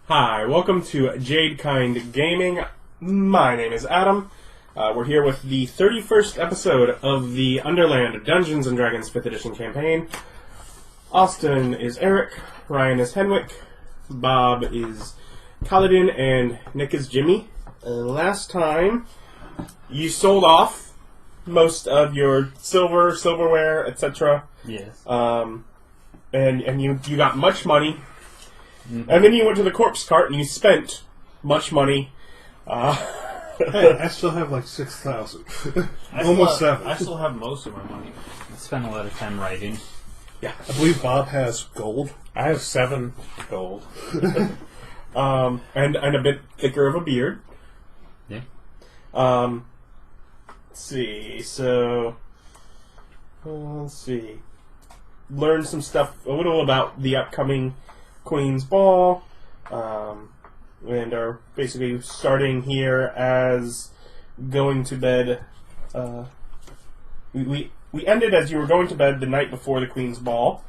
Hi, welcome to Jade Kind Gaming. My name is Adam. We're here with the 31st episode of the Underland Dungeons and Dragons 5th Edition campaign. Austin is Erich, Ryan is Henwick, Bob is Kalidan, and Nick is Jimmy. Last time, you sold off most of your silverware, etc. Yes. And you got much money. Mm-hmm. And then you went to the corpse cart and you spent much money. Hey, I still have like 6,000. Almost 7. I still have most of my money. I spent a lot of time writing. Yeah. I believe Bob has gold. I have 7 gold. And a bit thicker of a beard. Yeah. Let's see. So, let's see. Learned some stuff, a little about the upcoming Queen's Ball, and are basically starting here as going to bed. We ended as you were going to bed the night before the Queen's Ball,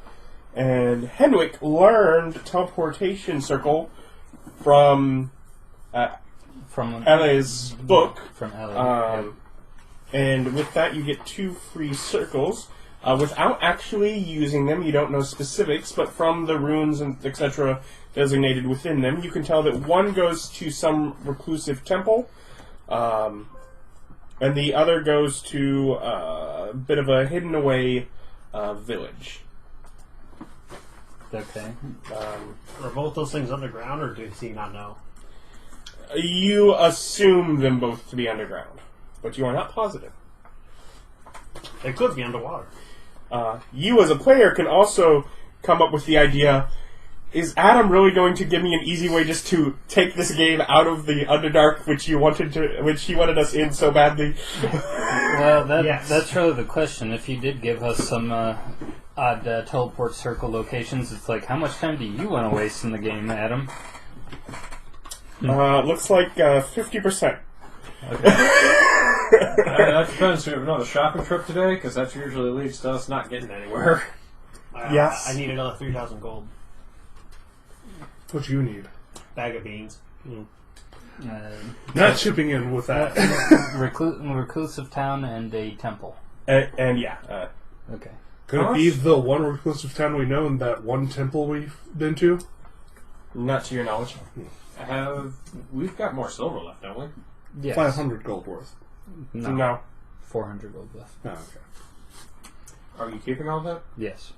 and Henwick learned teleportation circle from Ellie's book. From Ellie. And with that, you get 2 free circles. Without actually using them, you don't know specifics, but from the runes and etc. designated within them, you can tell that one goes to some reclusive temple, and the other goes to a bit of a hidden away village. Okay. Are both those things underground, or does he not know? You assume them both to be underground, but you are not positive. They could be underwater. You as a player can also come up with the idea, is Adam really going to give me an easy way just to take this game out of the Underdark which he wanted us in so badly? Well, that's really the question. If you did give us some odd teleport circle locations, it's like, how much time do you want to waste in the game, Adam? Looks like 50%. Okay. That depends. Do we have another shopping trip today? Because that usually leads to us not getting anywhere. Yes. I need another 3,000 gold. What do you need? Bag of beans. Not chipping in with that. Reclusive town and a temple. And yeah. Okay. Could it be the one reclusive town we know and that one temple we've been to? Not to your knowledge. We've got more silver left, don't we? Yes. 500 gold worth. No. 400 gold left. Oh, okay. Are you keeping all that? Yes.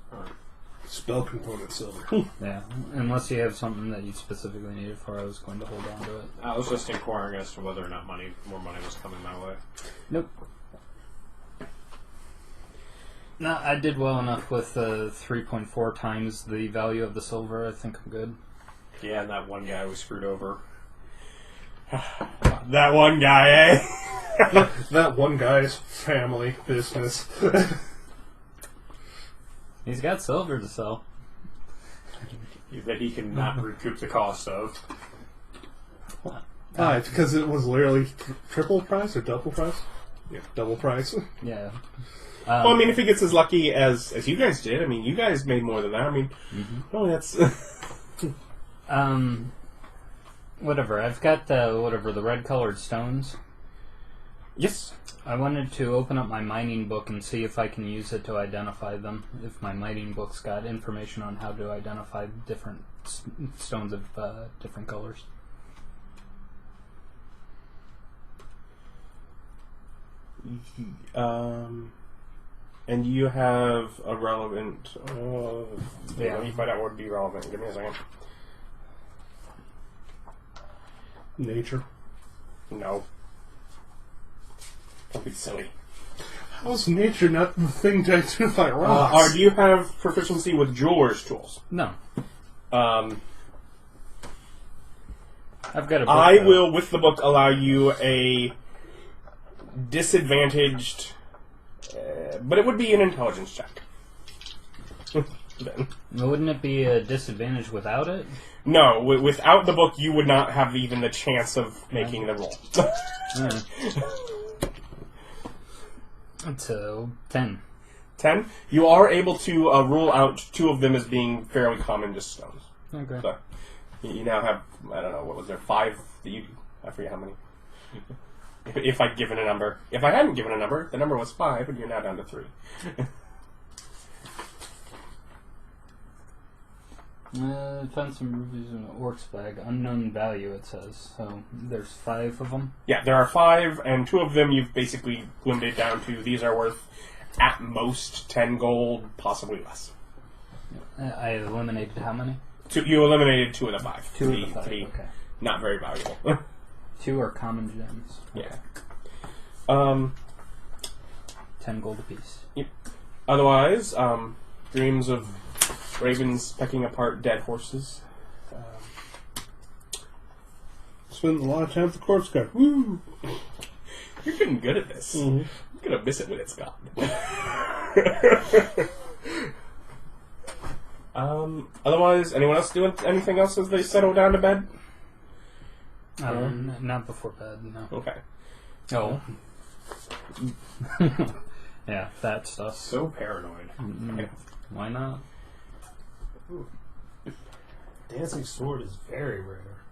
Spell component silver. Yeah. Unless you have something that you specifically needed for, I was going to hold on to it. I was just inquiring as to whether or not more money was coming my way. Nope. No, I did well enough with 3.4 times the value of the silver. I think I'm good. Yeah, and that one guy was screwed over. That one guy, eh? That one guy's family business. He's got silver to sell. That he can not recoup the cost of. It's because it was literally triple price or double price? Yeah, double price. Yeah. Well, I mean, if he gets as lucky as you guys did, I mean, you guys made more than that. I mean, that's... Whatever. I've got the red-colored stones. Yes. I wanted to open up my mining book and see if I can use it to identify them. If my mining book's got information on how to identify different stones of different colors. And you have a relevant... Yeah. Let me find out what would be relevant. Give me a second. Nature. No. Don't be silly. How's nature not the thing to identify rocks? Do you have proficiency with jeweler's tools? No. I've got a book. I will, with the book, allow you a disadvantaged... but it would be an intelligence check. Then. Wouldn't it be a disadvantage without it? No, without the book, you would not have even the chance of making the roll. So, 10. 10? You are able to rule out 2 of them as being fairly common just stones. Okay. So, You now have, I don't know, what was there, 5 that you... I forget how many. If I'd given a number. If I hadn't given a number, the number was 5, and you're now down to 3. Found some rubies in an orc's bag. Unknown value, it says. So there's 5 of them. Yeah, there are 5, and 2 of them you've basically limited down to these are worth, at most, 10 gold, possibly less. I eliminated how many? You eliminated 2 of the 5. 2 of the 5, three okay. Not very valuable. 2 are common gems. Yeah. 10 gold apiece. Yep. Otherwise, dreams of ravens pecking apart dead horses. Spend a lot of time with the corpse guard. Woo! You're getting good at this. Mm-hmm. You're gonna miss it when it's gone. Otherwise, anyone else doing anything else as they settle down to bed? Not before bed, no. Okay. Oh. Yeah, that stuff. So paranoid. Mm-hmm. Why not? Dancing sword is very rare.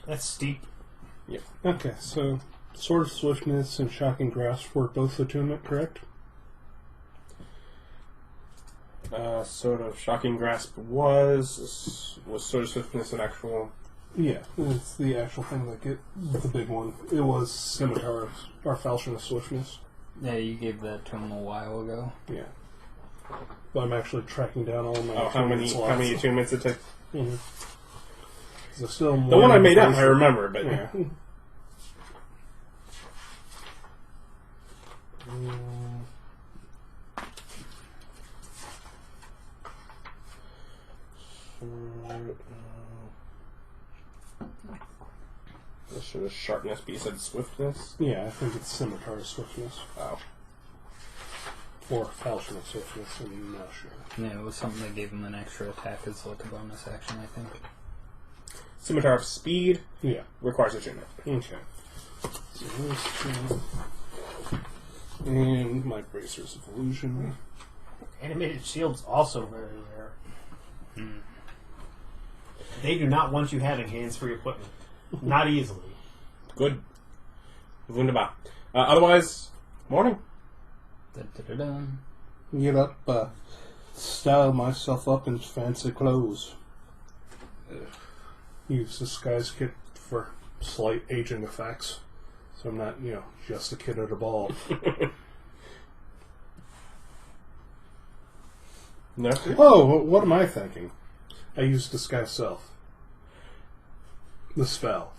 That's steep. Yep. Okay, so Sword of Swiftness and Shocking Grasp were both attunement, correct? Sort of Shocking Grasp was Sword of Swiftness an actual... Yeah, it's the actual thing that get the big one. It was Scimitar or Falchion of Swiftness. Yeah, you gave that to him a while ago. Yeah. But I'm actually tracking down all my how many attunements it took? Mm-hmm. Still The one I made up, I remember, but... Yeah. This should have sharpness, but you said swiftness? Yeah, I think it's Scimitar of Swiftness. Oh. Or Falchion of Swiftness, I'm not sure. Yeah, it was something that gave him an extra attack as like a bonus action, I think. Scimitar of Speed Yeah. requires attunement. Okay. So those two. And my Bracers of Illusion. Animated shields also very rare. They do not want you having hands-free equipment. Not easily. Good. Wunderbar. Otherwise, morning. Da-da-da-da. Get up, style myself up in fancy clothes. Use disguise kit for slight aging effects. So I'm not, just a kid at a ball. No? Oh, what am I thinking? I use disguise self. The spell.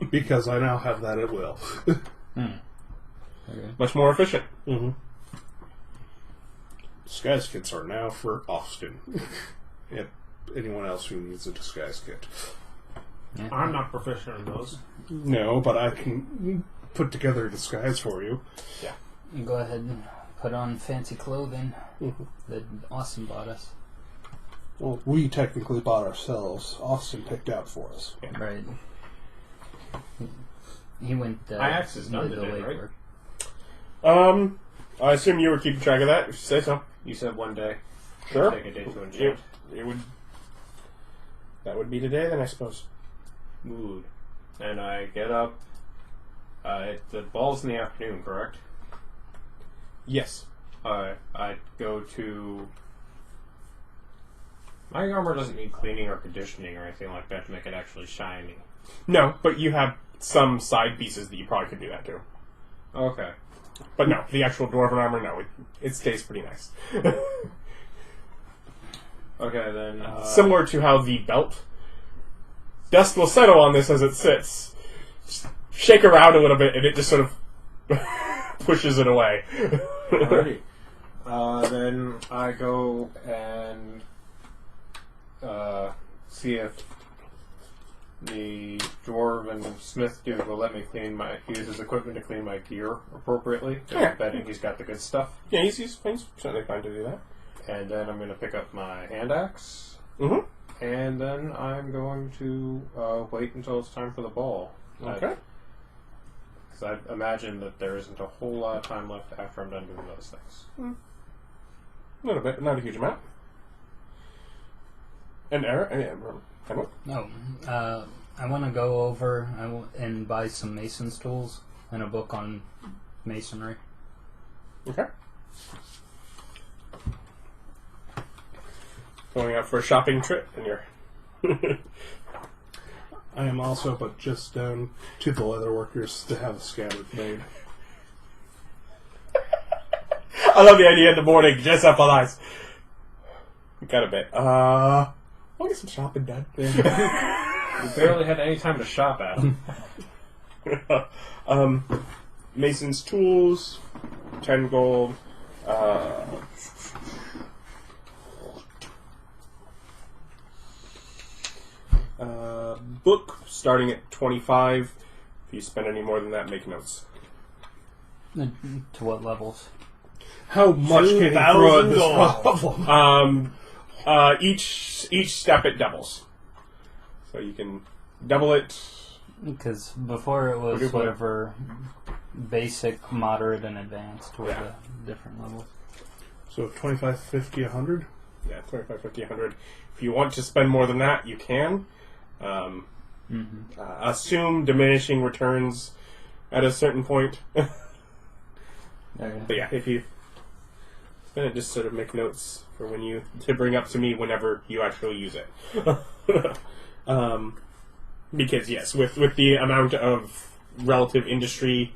Because I now have that at will. Okay. Much more efficient. Mm-hmm. Disguise kits are now for Austin. And anyone else who needs a disguise kit. Yeah. I'm not proficient in those. No, but I can put together a disguise for you. Yeah. You go ahead and put on fancy clothing Mm-hmm. that Austin bought us. Well, we technically bought ourselves. Austin picked out for us. Right. He went Ajax is done did the today, legwork. right? I assume you were keeping track of that, if you say so. You said one day. Sure. Take a day to enchant. It would... That would be today, then, I suppose. Mood. And I get up. The ball's in the afternoon, correct? Yes. I go to... My armor doesn't need cleaning or conditioning or anything like that to make it actually shiny. No, but you have some side pieces that you probably could do that to. Okay. But no, the actual dwarven armor, no. It stays pretty nice. Okay, then... Similar to how the belt... Dust will settle on this as it sits. Just shake around a little bit, and it just sort of pushes it away. Alrighty. Then I go and see if the dwarven smith dude will let me use his equipment to clean my gear appropriately. Yeah. I'm betting he's got the good stuff. Yeah, he's certainly fine to do that. And then I'm going to pick up my hand axe. Mm-hmm. And then I'm going to wait until it's time for the ball. Okay. Because I imagine that there isn't a whole lot of time left after I'm done doing those things. A little bit, but not a huge amount. And Erich? Henwick? No. I want to go over and buy some mason's tools and a book on masonry. Okay. Going out for a shopping trip, and you're... I am also but just down to the leatherworkers to have a scabbard made. I love the idea in the morning, dress up on ice. Got a bit. I'll get some shopping done. You barely had any time to shop at them. Mason's tools, 10 gold. Book starting at 25. If you spend any more than that, make notes. To what levels? How much can he throw at this problem? Each step it doubles, so you can double it. Because before it was Okay, whatever basic, moderate, and advanced were Yeah. the different levels. So 25, 50, 100? Yeah, 25, 50, 100. If you want to spend more than that, you can. Assume diminishing returns at a certain point. Okay. But yeah, if you spend it, just sort of make notes for when you to bring up to me whenever you actually use it. Because yes, with the amount of relative industry,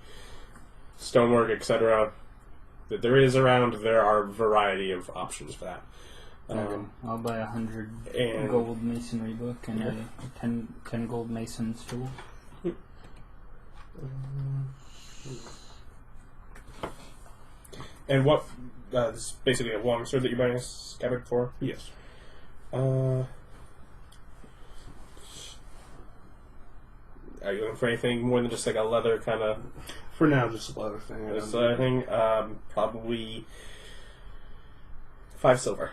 stonework, etc., that there is around, there are a variety of options for that. Okay. I'll buy 100 and- gold masonry book and a 10 gold mason's tool. And what? This is basically a long sword that you're buying a scabbard for? Yes. Are you looking for anything more than just like a leather kind of For now, just a leather thing. this other thing? Probably 5 silver.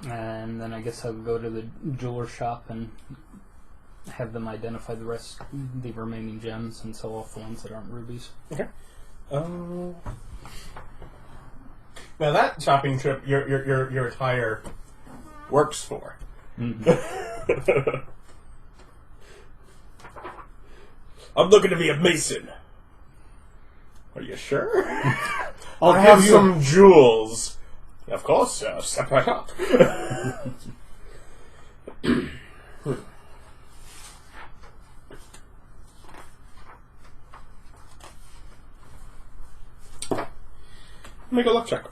And then I guess I'll go to the jeweler shop and have them identify the remaining gems, and sell off the ones that aren't rubies. Okay. Now that shopping trip, your attire works for. Mm-hmm. I'm looking to be a mason. Are you sure? I'll I have give you some jewels. Of course, sir. Step right up. Make a luck check.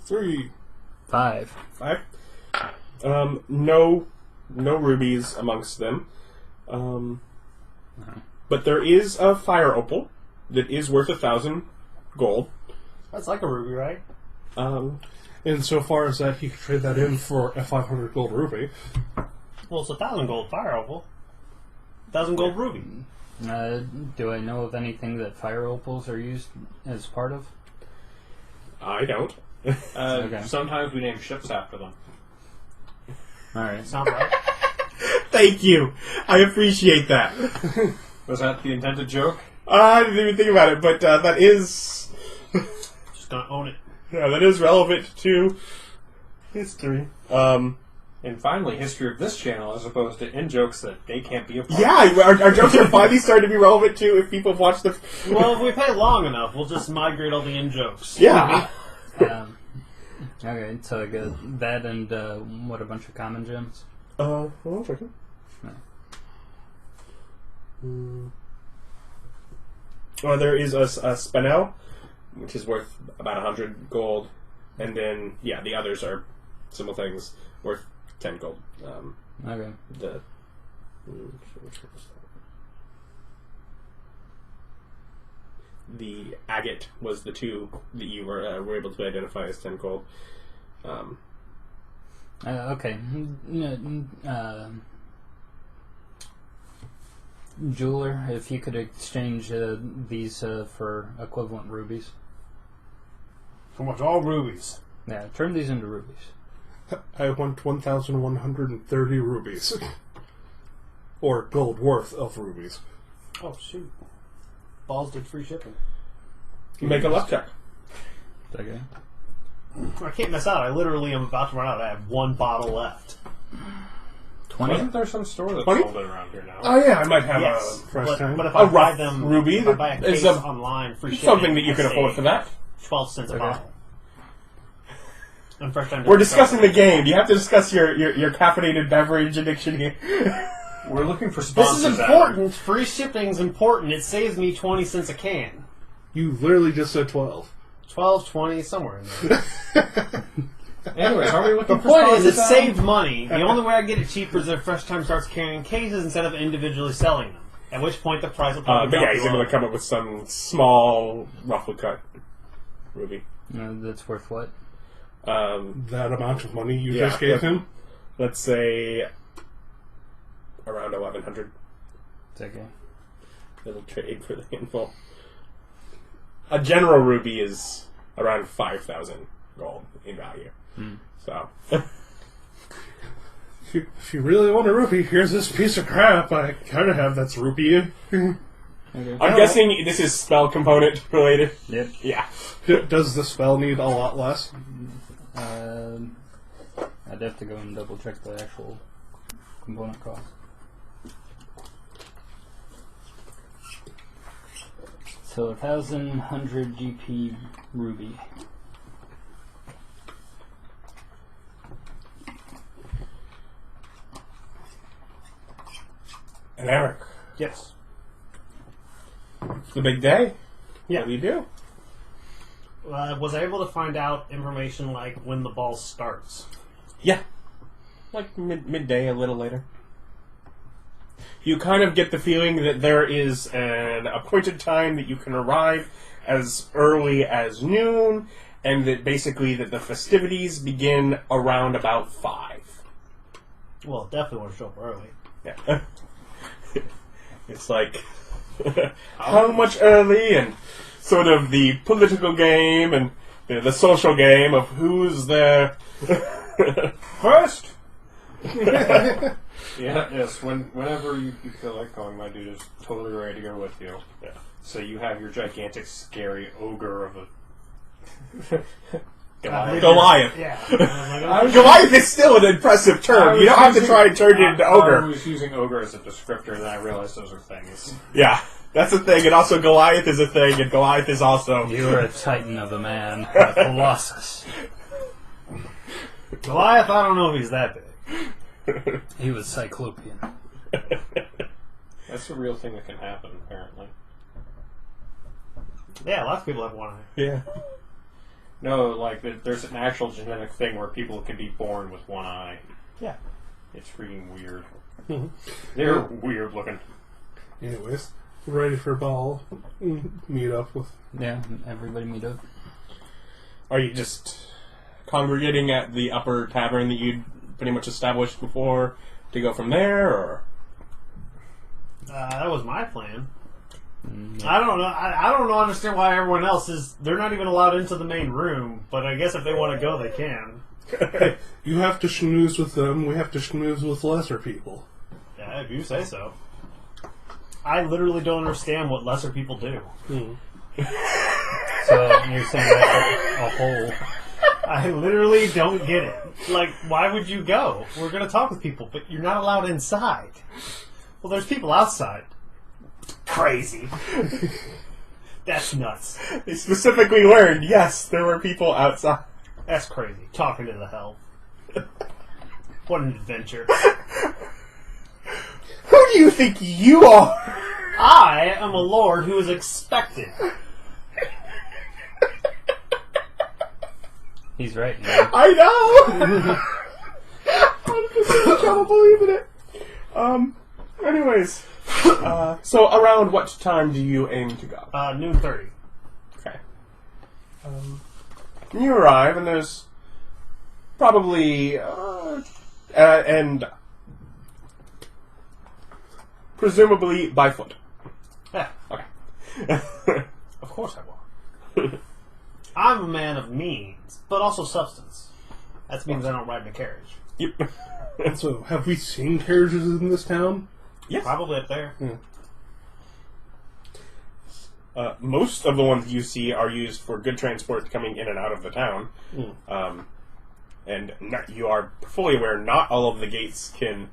3. 5. 5. No rubies amongst them. But there is a fire opal that is worth 1,000 gold. That's like a ruby, right? Insofar as that he could trade that in for a 500 gold rupee. Well, it's 1,000 gold fire opal. 1,000 gold ruby. Do I know of anything that fire opals are used as part of? I don't. Okay. Sometimes we name ships after them. Alright. Sounds right. Thank you. I appreciate that. Was that the intended joke? I didn't even think about it, but that is Just gonna own it. that is relevant to history. And finally, history of this channel as opposed to in-jokes that they can't be a part Yeah, our jokes are finally starting to be relevant too if people watch the... Well, if we play long enough, we'll just migrate all the in-jokes. Yeah. Okay, so I got that and what, a bunch of common gems? Hold on a second. Well, there is a spinel, which is worth about 100 gold, and then, yeah, the others are similar things, worth 10 gold. Okay. The agate was the two that you were able to identify as 10 gold. Okay. Jeweler, if you could exchange these for equivalent rubies. For much? All rubies. Yeah, turn these into rubies. I want 1,130 rubies. Or gold worth of rubies. Oh, shoot. Balls did free shipping. Make a luck check. Okay. I can't miss out. I literally am about to run out. I have one bottle left. 20? Wasn't there some store that 20? sold it around here now? Oh yeah, I might have Yes, a first time. but if A I buy rough them, ruby if I buy a is case a- online, free shipping, something that you I can afford save for that. 12 cents a Okay. bottle. And first time We're discussing the game. You have to discuss your caffeinated beverage addiction here. We're looking for This sponsors. is important. Free shipping's important. It saves me 20 cents a can. You literally just said 12. 12, 20, somewhere in there. Anyways, are we The looking for point is, sponsors? it Adam? saved money. The only way I get it cheaper is if Fresh Time starts carrying cases instead of individually selling them. At which point the price will probably But yeah, drop he's able to come up with some small, roughly cut ruby. That's worth what? That amount of money you Yeah, just gave but- him? Let's say around 1,100. It's okay. Little trade for the handful. A general ruby is around 5,000 gold in value. So If you really want a rupee, here's this piece of crap I kind of have that's rupee. Okay. I'm guessing this is spell component related. Yep. Yeah. Does the spell need a lot less? I'd have to go and double check the actual component cost. So 1,100 GP ruby. And Erich, Yes. it's the big day. Yeah. What do you do? Was I able to find out information like when the ball starts? Yeah. Like midday, a little later. You kind of get the feeling that there is an appointed time that you can arrive as early as noon, and that basically that the festivities begin around about 5. Well, definitely want to show up early. Yeah. It's like how much early, and sort of the political game and the social game of who's there first. Yeah, yes. Whenever you feel like going, my dude is totally ready to go with you. Yeah. So you have your gigantic, scary ogre of a Goliath. Yeah. Goliath is still an impressive term. You don't have to try and turn it into I ogre. was using ogre as a descriptor, and then I realized those are things. Yeah, that's a thing. And also Goliath is a thing, and Goliath is also... You are a titan of a man, a colossus. Goliath, I don't know if he's that big. He was cyclopean. That's a real thing that can happen, apparently. Yeah, lots of people have one eye. Yeah. No, like, there's an actual genetic thing where people can be born with one eye. Yeah. It's freaking weird. Mhm. They're weird looking. Anyways, ready for ball. Meet up with... Yeah, everybody meet up. Are you just congregating at the upper tavern that you'd pretty much established before to go from there, or...? That was my plan. I don't know. I don't understand why everyone else is. They're not even allowed into the main room. But I guess if they want to go, they can. Hey, you have to schmooze with them, we have to schmooze with lesser people. Yeah, if you say so. I literally don't understand what lesser people do. So you're saying that's a whole... I literally don't get it. Like, why would you go? We're going to talk with people, but you're not allowed inside. Well, there's people outside. Crazy. That's nuts. They specifically learned, yes, there were people outside. That's crazy. Talking to the hell. What an adventure. Who do you think you are? I am a lord who is expected. He's right, man. I know! I'm just having trouble believing it. Anyways. So around what time do you aim to go? Noon 30. Okay. You arrive, and there's probably, and presumably by foot. Yeah, Okay. of course I will. I'm a man of means, but also substance. That means I don't ride in a carriage. Yep. So, have we seen carriages in this town? Yes. Probably up there. Most of the ones you see are used for good transport coming in and out of the town. And you are fully aware not all of the gates can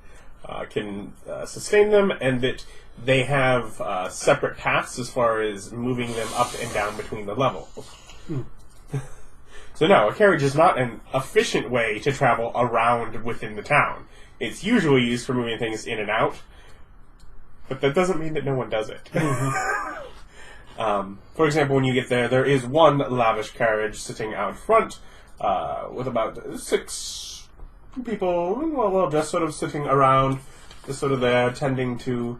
sustain them, and that they have separate paths as far as moving them up and down between the levels. So no, a carriage is not an efficient way to travel around within the town. It's usually used for moving things in and out, but that doesn't mean that no one does it. For example, when you get there is one lavish carriage sitting out front with about 6 people, well, just sort of sitting around, just sort of there, tending to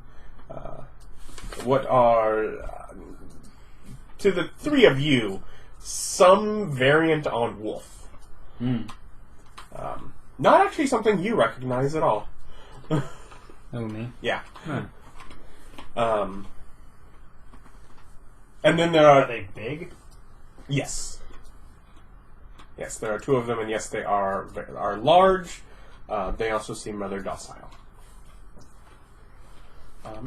what are, to the 3 of you, some variant on wolf. Not actually something you recognize at all. Oh, me? Yeah. Huh. And then there Are are... they big? Yes. Yes, there are 2 of them, and yes, they are large. They also seem rather docile.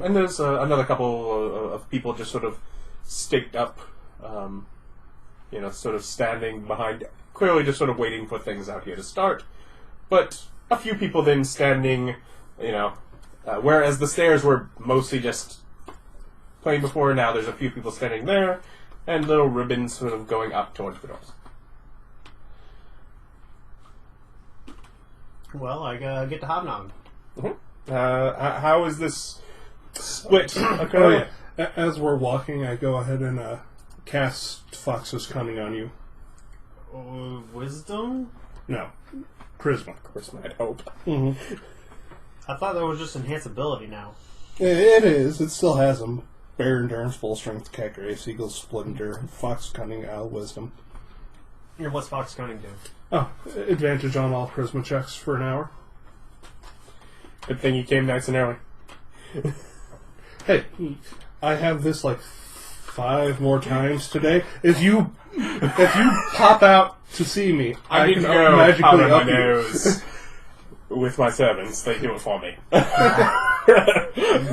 And there's another couple of people just sort of staked up, sort of standing behind, clearly just sort of waiting for things out here to start. But a few people then standing, whereas the stairs were mostly just plain before, now there's a few people standing there, and little ribbons sort of going up towards the doors. Well, I get to hobnob. How is this split occurring? As we're walking, I go ahead and cast Fox's Cunning on you. Wisdom? No. Charisma. Charisma, I'd hope. I thought that was just enhance ability now. It is. It still has them. Bear Endurance, Full Strength, Cat Grace, Eagle Splendor, Fox Cunning, Wisdom. And what's Fox Cunning do? Oh, advantage on all Charisma checks for an hour. Good thing you came nice and early. Hey, I have this like 5 more times today. If you pop out to see me, I need can to go magically powder my up you. nose with my servants. They do it for me.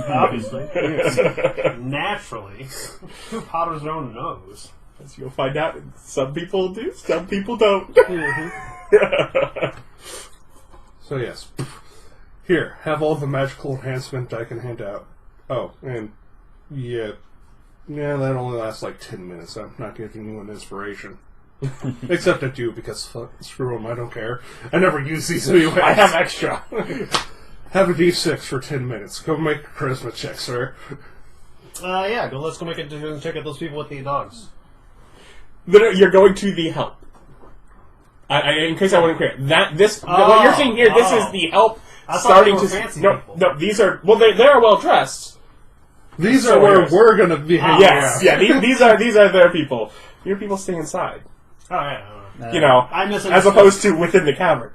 Obviously. Naturally. Who powders their own nose? As you'll find out, some people do, some people don't. So yes. Here, have all the magical enhancement I can hand out. Oh, and yeah, that only lasts like 10 minutes. I'm not giving you an inspiration. Except I do, because screw them, I don't care. I never use these anyway. I have extra. Have a D6 for 10 minutes. Go make a charisma check, sir. Let's go make a check at those people with the dogs. You're going to the help. In case I wasn't clear, what you're seeing here, this is the help starting to. Fancy No, people. no, these are they're well dressed. These So are where yours. we're gonna be hanging Yes, out. yeah, these are their people. Your people stay inside. Oh, yeah. I misunderstood. As opposed to within the cavern.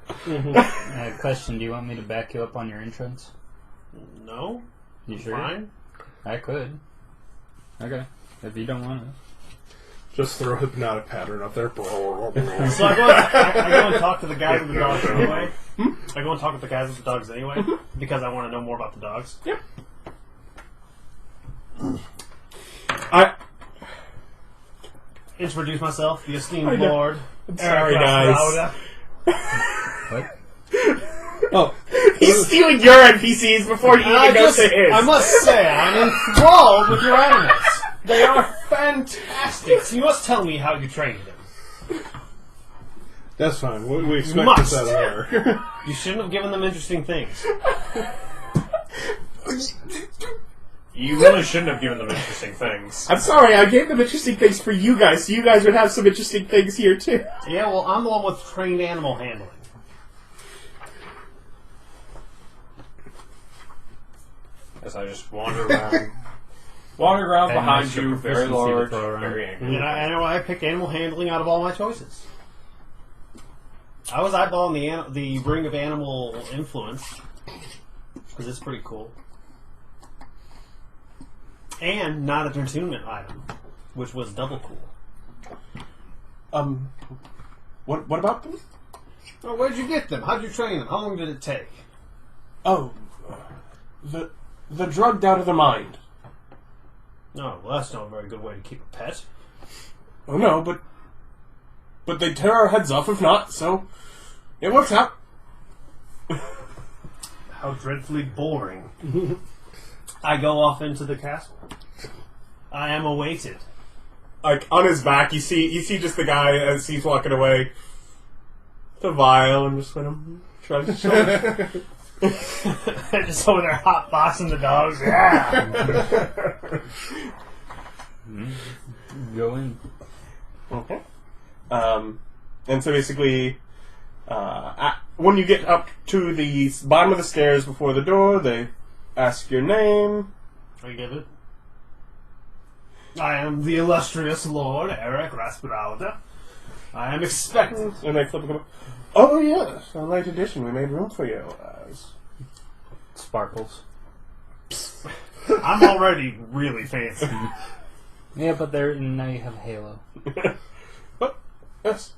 Question, do you want me to back you up on your entrance? No? You sure? Fine. I could. Okay. If you don't want to. Just throw a hypnotic pattern up there. So I go and talk to the guys with the dogs anyway. I go and talk with the guys with the dogs anyway, because I want to know more about the dogs. Yep. Introduce myself, the esteemed I know. Lord. I'm sorry, Erich guys. Rauda. What? Oh, He's stealing your NPCs before he even goes to his. I must say, I'm enthralled with your animals. They are fantastic. So you must tell me how you trained them. that's fine. We expect Must. this out of her. You shouldn't have given them interesting things. You really shouldn't have given them interesting things. I'm sorry, I gave them interesting things for you guys, so you guys would have some interesting things here too. Yeah, well, I'm the one with trained animal handling. As I just wander around And behind extra you, very proficiency to large, throw around. very angry. And I picked animal handling out of all my choices. I was eyeballing the Ring of Animal Influence, because it's pretty cool. And not a attunement item, which was double cool. What about them? Oh, where'd you get them? How'd you train them? How long did it take? Oh, the drugged out of the mind. No, well, that's not a very good way to keep a pet. Oh no, but they tear our heads off if not, so it works out. How dreadfully boring. I go off into the castle. I am awaited. Like on his back, you see just the guy as he's walking away, the vial, and just kind of shrugs his shoulders. Just over there hot boxing the dogs. Yeah. Go in. Okay. And so basically, when you get up to the bottom of the stairs before the door, they ask your name. I give it. I am the illustrious Lord Erich Rauda. I am expecting. And they flip a couple. Oh yes, a late edition. We made room for you. Sparkles. I'm already really fancy. Yeah, but now you have Halo. Oh, yes.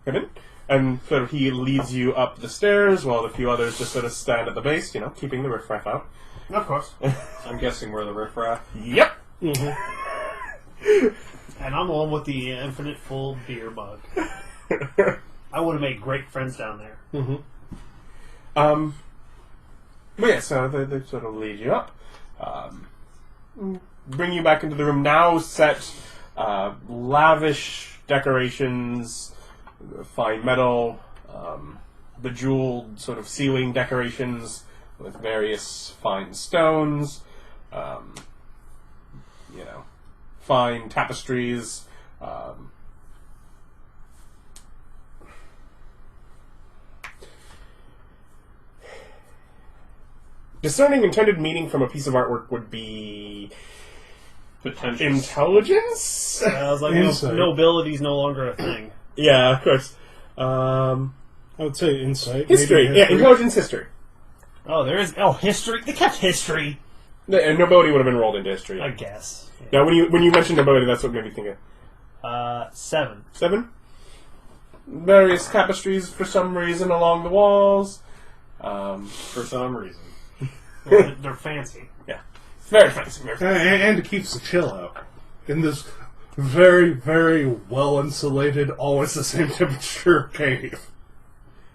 Come in. And sort of he leads you up the stairs while the few others just sort of stand at the base, keeping the riffraff out. Of course. I'm guessing we're the riffraff. Yep. And I'm the one with the infinite full beer mug. I would have made great friends down there. But yeah, so they sort of lead you up, bring you back into the room. Now set lavish decorations, fine metal, bejeweled sort of ceiling decorations with various fine stones, fine tapestries. Discerning intended meaning from a piece of artwork would be Potential. intelligence. I was like, Insight. nobility's no longer a thing. Yeah, of course. I would say insight. History. maybe Yeah, intelligence history. Oh, there is. Oh, history. They kept history. Nobility would have been rolled into history. I guess. Now, when you mentioned nobility, that's what made me think of 7. 7. Various tapestries for some reason along the walls. For some reason. Well, they're fancy. Yeah, very fancy. Very fancy. And it keeps the chill out. In this very, very well insulated, always the same temperature cave.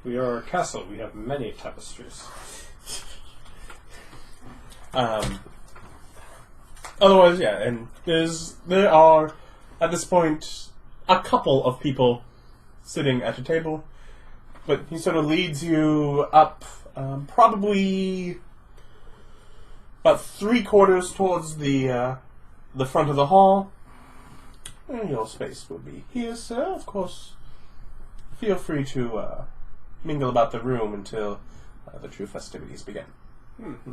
We are a castle. We have many tapestries. Otherwise, yeah, and there are at this point a couple of people sitting at a table, but he sort of leads you up, probably about 3/4 towards the front of the hall. And your space will be here, sir. Of course, feel free to mingle about the room until the true festivities begin.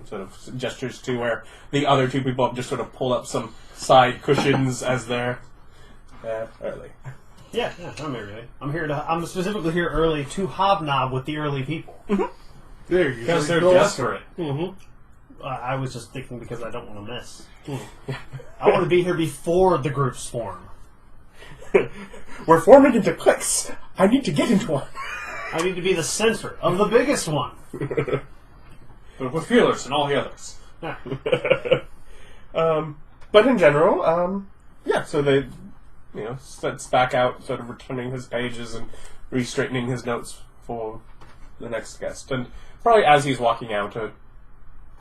Sort of gestures to where the other two people have just sort of pulled up some side cushions as they're early. Yeah, I'm here early. I'm specifically here early to hobnob with the early people. There you Because go. they're desperate. I was just thinking because I don't want to miss. I want to be here before the groups form. We're forming into cliques. I need to get into one. I need to be the center of the biggest one. But with feelers and all the others. But in general, yeah. So they, sets back out, sort of returning his pages and re-straightening his notes for the next guest. And probably as he's walking out, a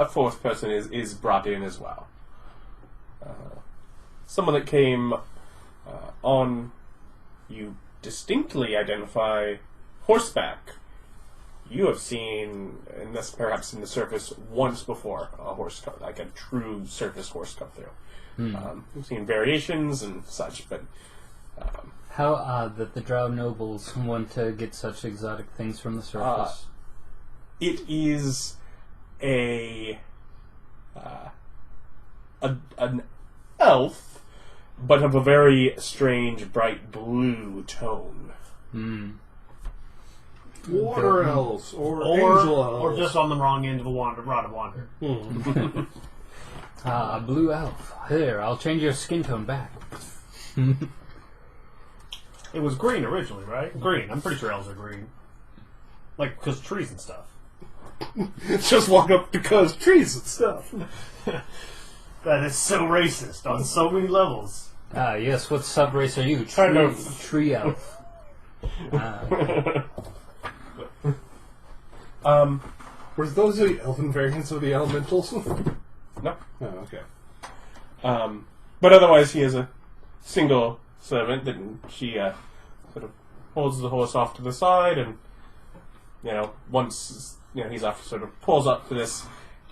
fourth person is brought in as well. Someone that came on, you distinctly identify horseback. You have seen, and this perhaps in the surface, once before a horse come, like a true surface horse come through. You've seen variations and such, but How odd that the Drow nobles want to get such exotic things from the surface. it is an elf, but of a very strange bright blue tone. Water elves or angel elves. Or just on the wrong end of a rod of wander. A blue elf. Here, I'll change your skin tone back. It was green originally, right? Green. I'm pretty sure elves are green. Like, because trees and stuff. It's just walk up because trees and stuff. That is so racist on so many levels. Yes, what subrace are you? Kind of. Tree elf. Were those the elven variants of the elementals? No. Oh, okay. But otherwise, he is a single servant, and she sort of holds the horse off to the side, and once he's off, sort of pulls up to this,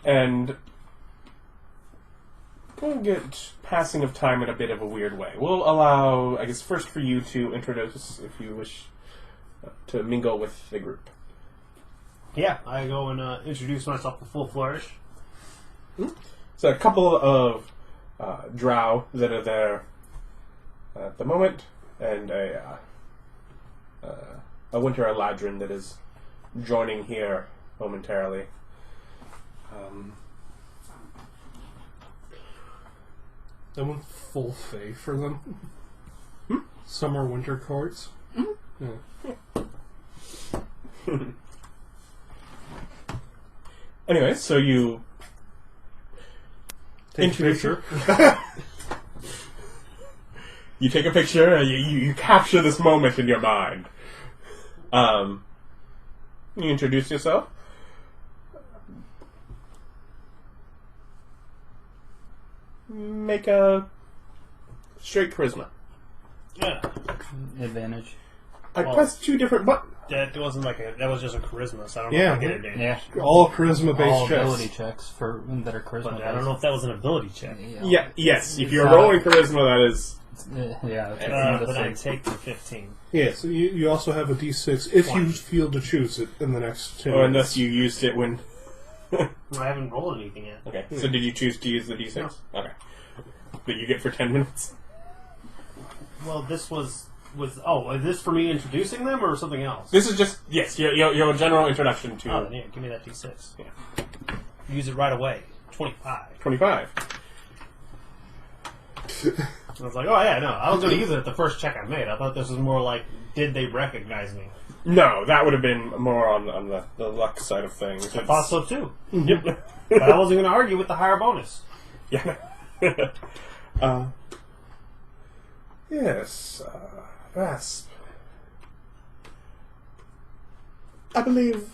and we'll get passing of time in a bit of a weird way. We'll allow, I guess, first for you to introduce, if you wish, to mingle with the group. Yeah, I go and introduce myself to full flourish. So a couple of drow that are there at the moment, and a winter eladrin that is joining here momentarily. I went full fae for them. Summer winter courts. Yeah. Anyway, so you Take a picture. You take a picture, and you capture this moment in your mind. You introduce yourself. Make a straight charisma. Yeah. Advantage. I pressed 2 different buttons. That wasn't that was just a charisma, so I don't know Yeah. if I get advantage. Yeah. All charisma-based All checks. ability checks that are charisma. But I don't know if that was an ability check. Yeah, yes. If you're rolling charisma, that is... Yeah. But I take the 15. Yeah, so you also have a d6 if you feel to choose it in the next 10 Or minutes. unless you used it when... I haven't rolled anything yet. Okay, so did you choose to use the d6? No. Okay. That you get for 10 minutes? Well, this was is this for me introducing them or something else? This is just, yes, your general introduction to... Oh, then yeah, give me that d6. Yeah. Use it right away. 25. 25. I was like, oh yeah, no, I was going to use it at the first check I made. I thought this was more like, did they recognize me? No, that would have been more on the luck side of things. I thought so too. Yep. But I wasn't going to argue with the higher bonus. Yeah. Yes, Raspe. I believe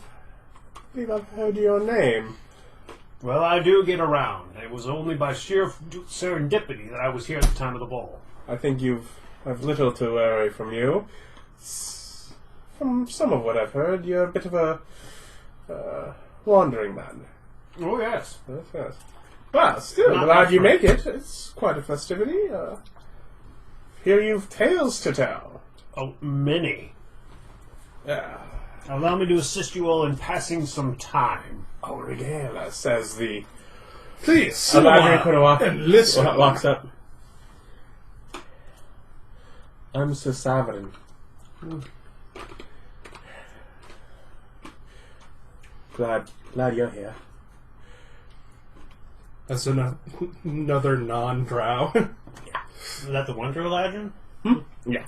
I've heard your name. Well, I do get around. It was only by sheer serendipity that I was here at the time of the ball. I think I've little to worry from you. From some of what I've heard, you're a bit of a wandering man. Oh, yes. Yes. Well, still, Not glad you much make it. It's quite a festivity. Here you've tales to tell. Oh, many. Yeah. Allow me to assist you all in passing some time. Oh, regala, says the... Please, sit and listen. Walks up. I'm Sir Savarin. Glad you're here. That's another non-drow. Is that the Winter Legend? Yeah.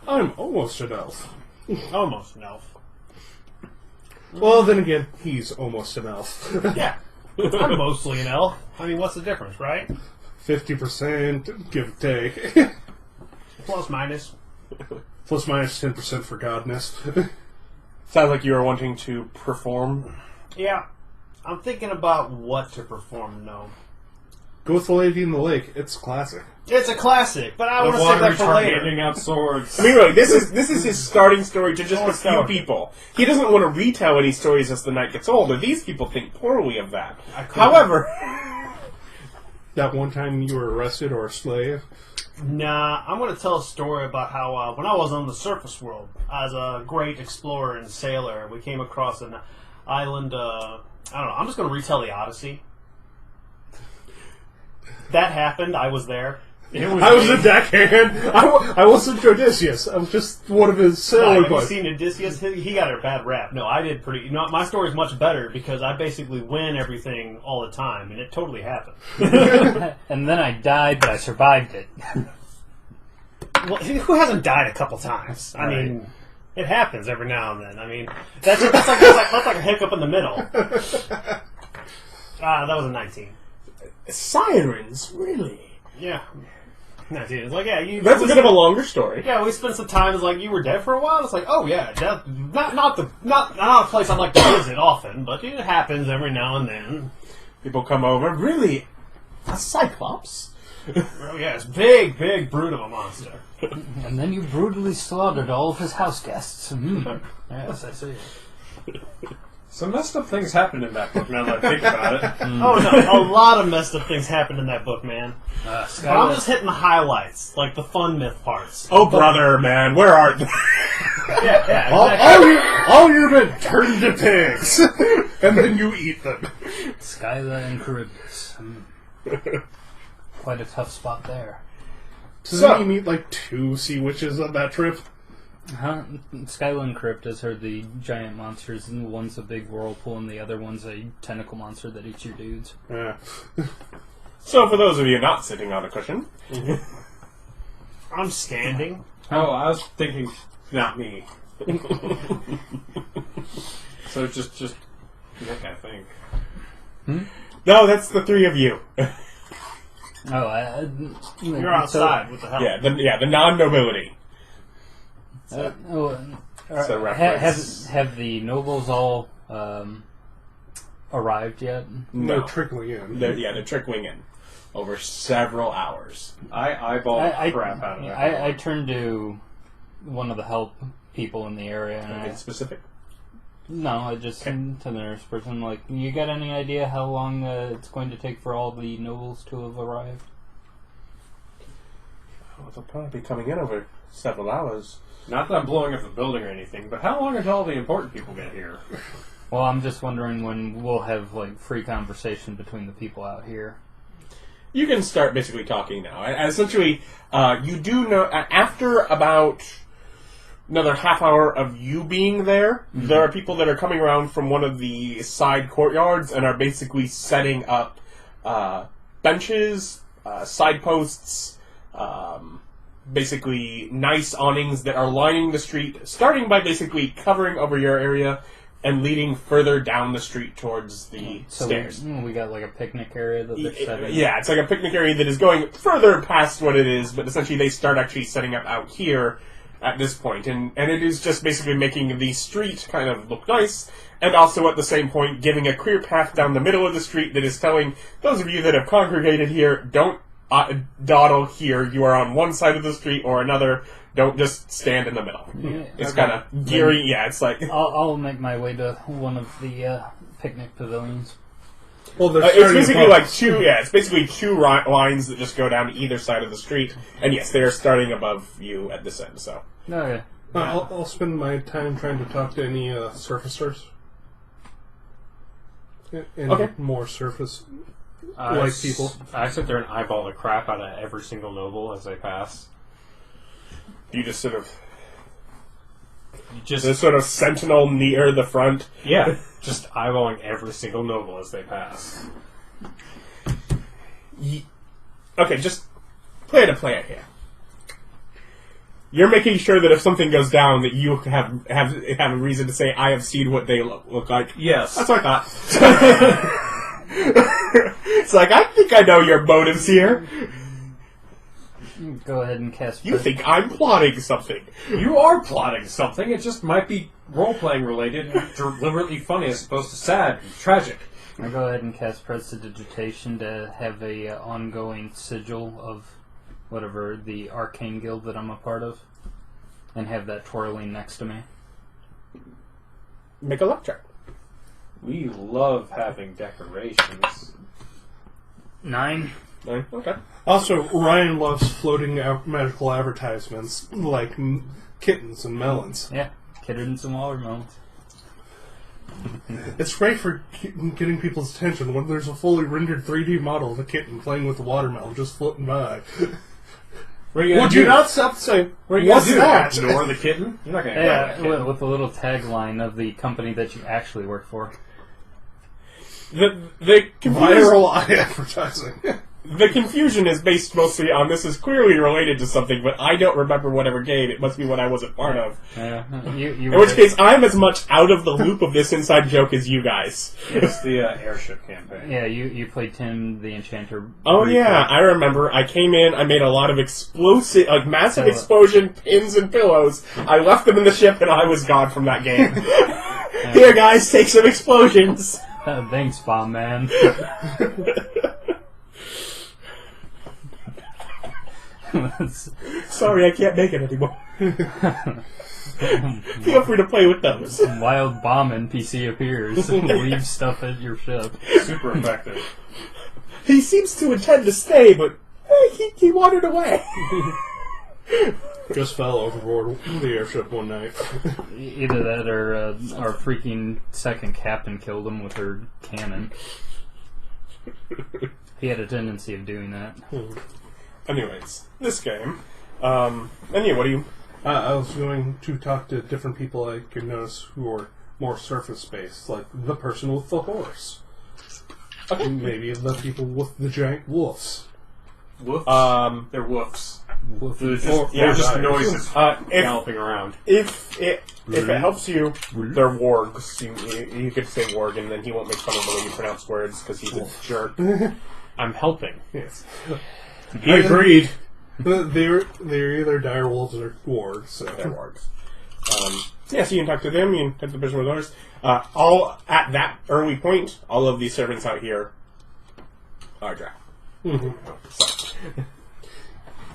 I'm almost an elf. Almost an elf. Well, then again, he's almost an elf. Yeah. I'm mostly an elf. I mean, what's the difference, right? 50%, give or take. Plus, minus. Plus minus 10% for godness. Sounds like you were wanting to perform. Yeah. I'm thinking about what to perform, no. Go with the Lady in the Lake. It's classic. It's a classic, but I want The to save water that for retard later. handing out swords. I mean, really, this is his starting story to just Oh, a few no. people. He doesn't want to retell any stories as the night gets older. These people think poorly of that. I couldn't- However, That one time you were arrested or a slave. Nah, I'm going to tell a story about how when I was on the surface world, as a great explorer and sailor, we came across an island. I don't know. I'm just going to retell the Odyssey. That happened. I was there. I was a deckhand. I wasn't Odysseus. I was just one of his sailor Have you buddies. seen Odysseus? He got a bad rap. No, I did pretty. My story's much better because I basically win everything all the time, and it totally happened. And then I died, but I survived it. Well, who hasn't died a couple times? I mean, it happens every now and then. I mean, that's like a hiccup in the middle. That was a 19. Sirens, really? Yeah. 19. It's like, yeah, That's a bit of a longer story. Yeah, we spent some time. It's like you were dead for a while. It's like, oh yeah, death. Not a place I'd like to visit often, but it happens every now and then. People come over. Really, a cyclops? Oh yeah, it's big brute of a monster. And then you brutally slaughtered all of his house guests. Yes, I see. Some messed up things happened in that book now that I think about it. Oh no, a lot of messed up things happened in that book, man. But I'm just hitting the highlights, like the fun myth parts. Oh, brother, man, where are they? Yeah, exactly. All your men turn into pigs, and then you eat them. Skyla and Charybdis. Quite a tough spot there. So then you meet like 2 sea witches on that trip. Huh? Skyla and Charybdis are the giant monsters, and one's a big whirlpool, and the other one's a tentacle monster that eats your dudes. Yeah. So, for those of you not sitting on a cushion, I'm standing. Oh, I was thinking, not me. So just Nick, I think. no, that's the 3 of you. You're outside. What the hell? The non-nobility. So reference. have the nobles all arrived yet? No. They're trickling in. They're trickling in over several hours. I eyeball crap out of it. I turned to one of the help people in the area, and Anything specific? I just to the nurse person, like, you got any idea how long it's going to take for all the nobles to have arrived? Oh, they'll probably be coming in over several hours. Not that I'm blowing up the building or anything, but how long until all the important people get here? Well, I'm just wondering when we'll have like free conversation between the people out here. You can start basically talking now. Essentially, you do know after about another half hour of you being there, there are people that are coming around from one of the side courtyards and are basically setting up benches, side posts, basically nice awnings that are lining the street, starting by basically covering over your area and leading further down the street towards the stairs. We got like a picnic area that they're setting. Yeah, it's like a picnic area that is going further past what it is, but essentially they start actually setting up out here at this point, and it is just basically making the street kind of look nice, and also at the same point giving a clear path down the middle of the street that is telling those of you that have congregated here, don't dawdle here, you are on one side of the street or another, don't just stand in the middle. Yeah, it's kind of geary, it's like... I'll make my way to one of the picnic pavilions. Well, it's basically like it's basically 2 lines that just go down to either side of the street, and yes, they are starting above you at this end, so... Okay. I'll spend my time trying to talk to any surfacers. Any more surface like people. I sit there and eyeball the crap out of every single noble as they pass. You just sort of... Just the sort of sentinel near the front. Yeah, just eyeballing every single noble as they pass. Okay, just play it here. You're making sure that if something goes down, that you have a reason to say, I have seen what they look like. Yes. That's what I thought. It's like, I think I know your motives here. Go ahead and cast... You think I'm plotting something. You are plotting something. It just might be role-playing related, deliberately funny as opposed to sad and tragic. I go ahead and cast Prestidigitation to have a ongoing sigil of whatever the arcane guild that I'm a part of, and have that twirling next to me. Make a luck check. We love having decorations. 9. Okay. Also, Ryan loves floating magical advertisements like kittens and melons. Yeah, kittens and watermelons. It's great for getting people's attention when there's a fully rendered 3D model of a kitten playing with a watermelon just floating by. Would you not stop saying, what's that? Ignore the kitten? You're not going to ignore the kitten. With the little tagline of the company that you actually work for. The Viral advertising. The confusion is based mostly on this is clearly related to something, but I don't remember whatever game. It must be what I wasn't part of. In which case, I'm as much out of the loop of this inside joke as you guys. It's the airship campaign. Yeah, you played Tim the Enchanter. Oh yeah, I remember. I came in, I made a lot of explosive, like massive explosion pins and pillows. I left them in the ship, and I was gone from that game. Here, guys, take some explosions. Thanks, Bomb Man. Sorry, I can't make it anymore. Feel free to play with those. Wild bomb NPC appears and leaves stuff at your ship. Super effective. He seems to intend to stay, but he wandered away. Just fell overboard the airship one night. Either that or our freaking second captain killed him with her cannon. He had a tendency of doing that. Anyways, this game. And yeah, what do you... I was going to talk to different people I could notice who are more surface-based, like the person with the horse. Okay. Maybe the people with the giant wolves. Woofs? They're woofs. They're just noises galloping around. If it helps you, they're wargs. You could say warg, and then he won't make fun of the way you pronounce words, because he's a jerk. I'm helping. Yes. He agreed. They're either dire wolves or wargs. So. They're wargs. Yeah, so you can talk to them, you can talk to the person with horse. All at that early point, all of these servants out here are drow. So.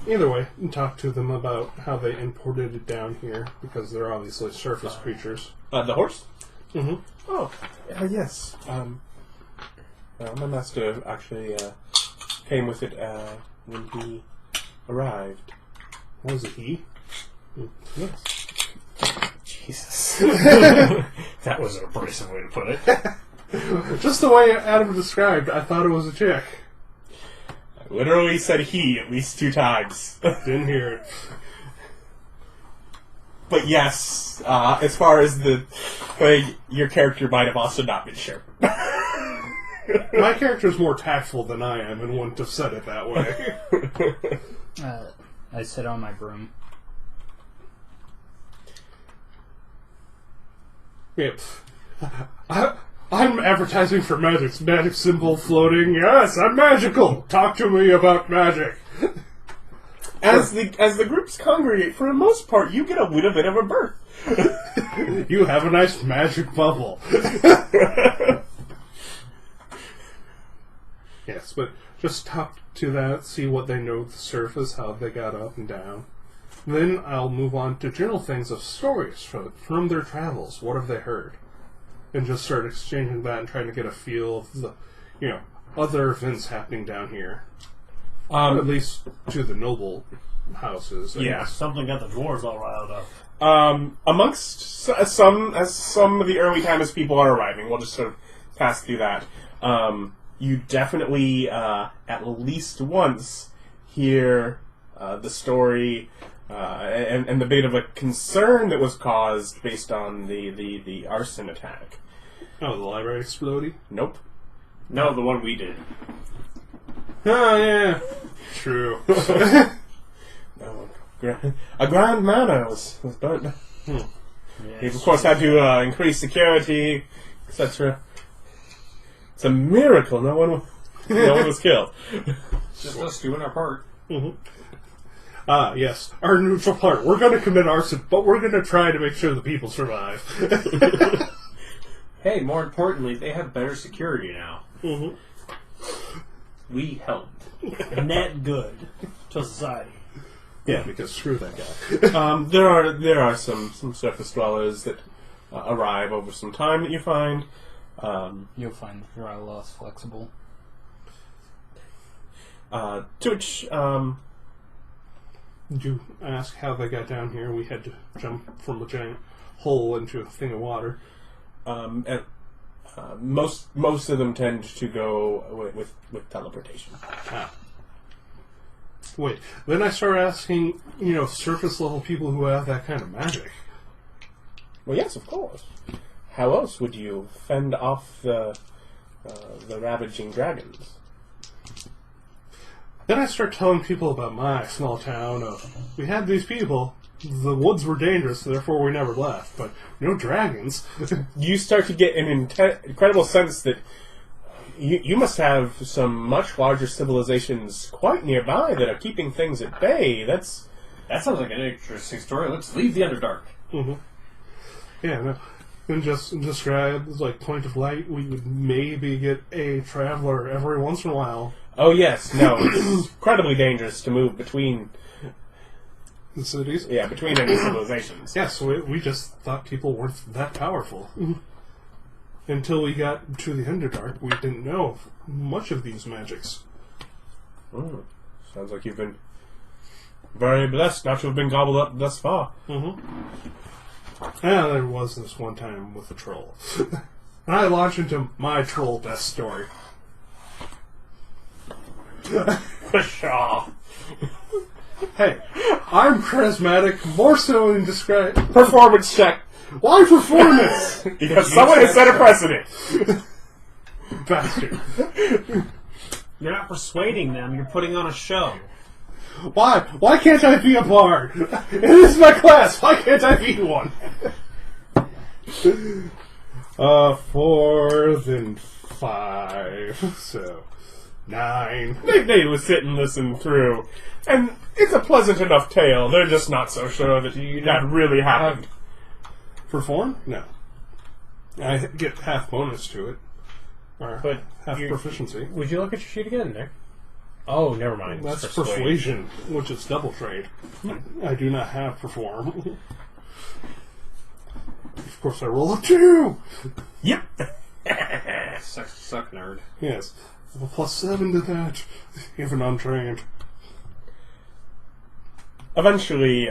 Either way, talk to them about how they imported it down here, because they're obviously surface creatures. The horse? Mm-hmm. Oh, yes. My master actually came with it when he arrived. Was it he? Yes. Jesus. That was an abrasive way to put it. Just the way Adam described, I thought it was a chick. I literally said he at least 2 times. Didn't hear it. But yes, as far as your character might have also not been sure. My character's more tactful than I am and wouldn't have said it that way. I sit on my broom. Yep. I'm advertising for magic. Magic symbol floating. Yes, I'm magical. Talk to me about magic. As the groups congregate, for the most part, you get a little bit of a berth. You have a nice magic bubble. Yes, but just talk to that, see what they know of the surface, how they got up and down. Then I'll move on to general things of stories from their travels. What have they heard? And just start exchanging that and trying to get a feel of the, other events happening down here. At least to the noble houses. I guess. Something got the dwarves all riled up. Amongst some of the early time as people are arriving, we'll just sort of pass through that. You definitely, at least once, hear the story and the bit of a concern that was caused based on the arson attack. Oh, the library exploding? Nope. No, the one we did. Oh, yeah. True. No. A grand manor was burnt down. He, of course, had to increase security, etc. It's a miracle no one was killed. Just us doing our part. Mm-hmm. Yes. Our neutral part. We're going to commit arson, but we're going to try to make sure the people survive. Hey, more importantly, they have better security now. Mm-hmm. We helped. Net good to society. Yeah, because screw that guy. There are some surface dwellers that arrive over some time that you find. You'll find the dry loss flexible. To which, Did you ask how they got down here? We had to jump from a giant hole into a thing of water. and, most of them tend to go with teleportation. Ah. Wait, then I start asking, surface level people who have that kind of magic. Well, yes, of course. How else would you fend off the ravaging dragons? Then I start telling people about my small town. We had these people. The woods were dangerous, therefore we never left. But no dragons. You start to get an incredible sense that you must have some much larger civilizations quite nearby that are keeping things at bay. That sounds like an interesting story. Let's leave the Underdark. Mm-hmm. Yeah, no. And just describe, like, point of light, we would maybe get a traveler every once in a while. Oh, yes. No, it's incredibly dangerous to move between the cities? Yeah, between any civilizations. Yes, we just thought people weren't that powerful. Until we got to the Underdark, we didn't know much of these magics. Sounds like you've been very blessed not to have been gobbled up thus far. Yeah, there was this one time with a troll. And I launched into my troll death story. Pshaw. Hey, I'm charismatic, more so in describe. Performance check. Why performance? Because someone has set a precedent. Bastard. You're not persuading them, you're putting on a show. Why? Why can't I be a bard? This is my class. Why can't I be one? 4 then 5, so 9. They would sit and listen through, and it's a pleasant enough tale. They're just not so sure that that really happened. Perform? No. I get half bonus to it. Or But half proficiency. Would you look at your sheet again, Nick? Oh, never mind. That's It's persuasion, which is double trade. I do not have perform. Of course, I roll a 2. Yep. Suck nerd. Yes, I have a +7 to that, even untrained. Eventually,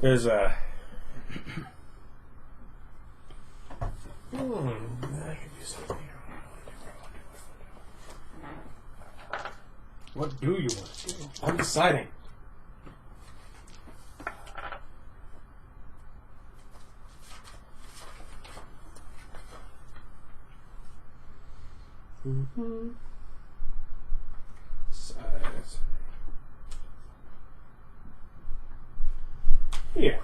there's a... I could do something. What do you want to do? I'm deciding. Size. Yeah.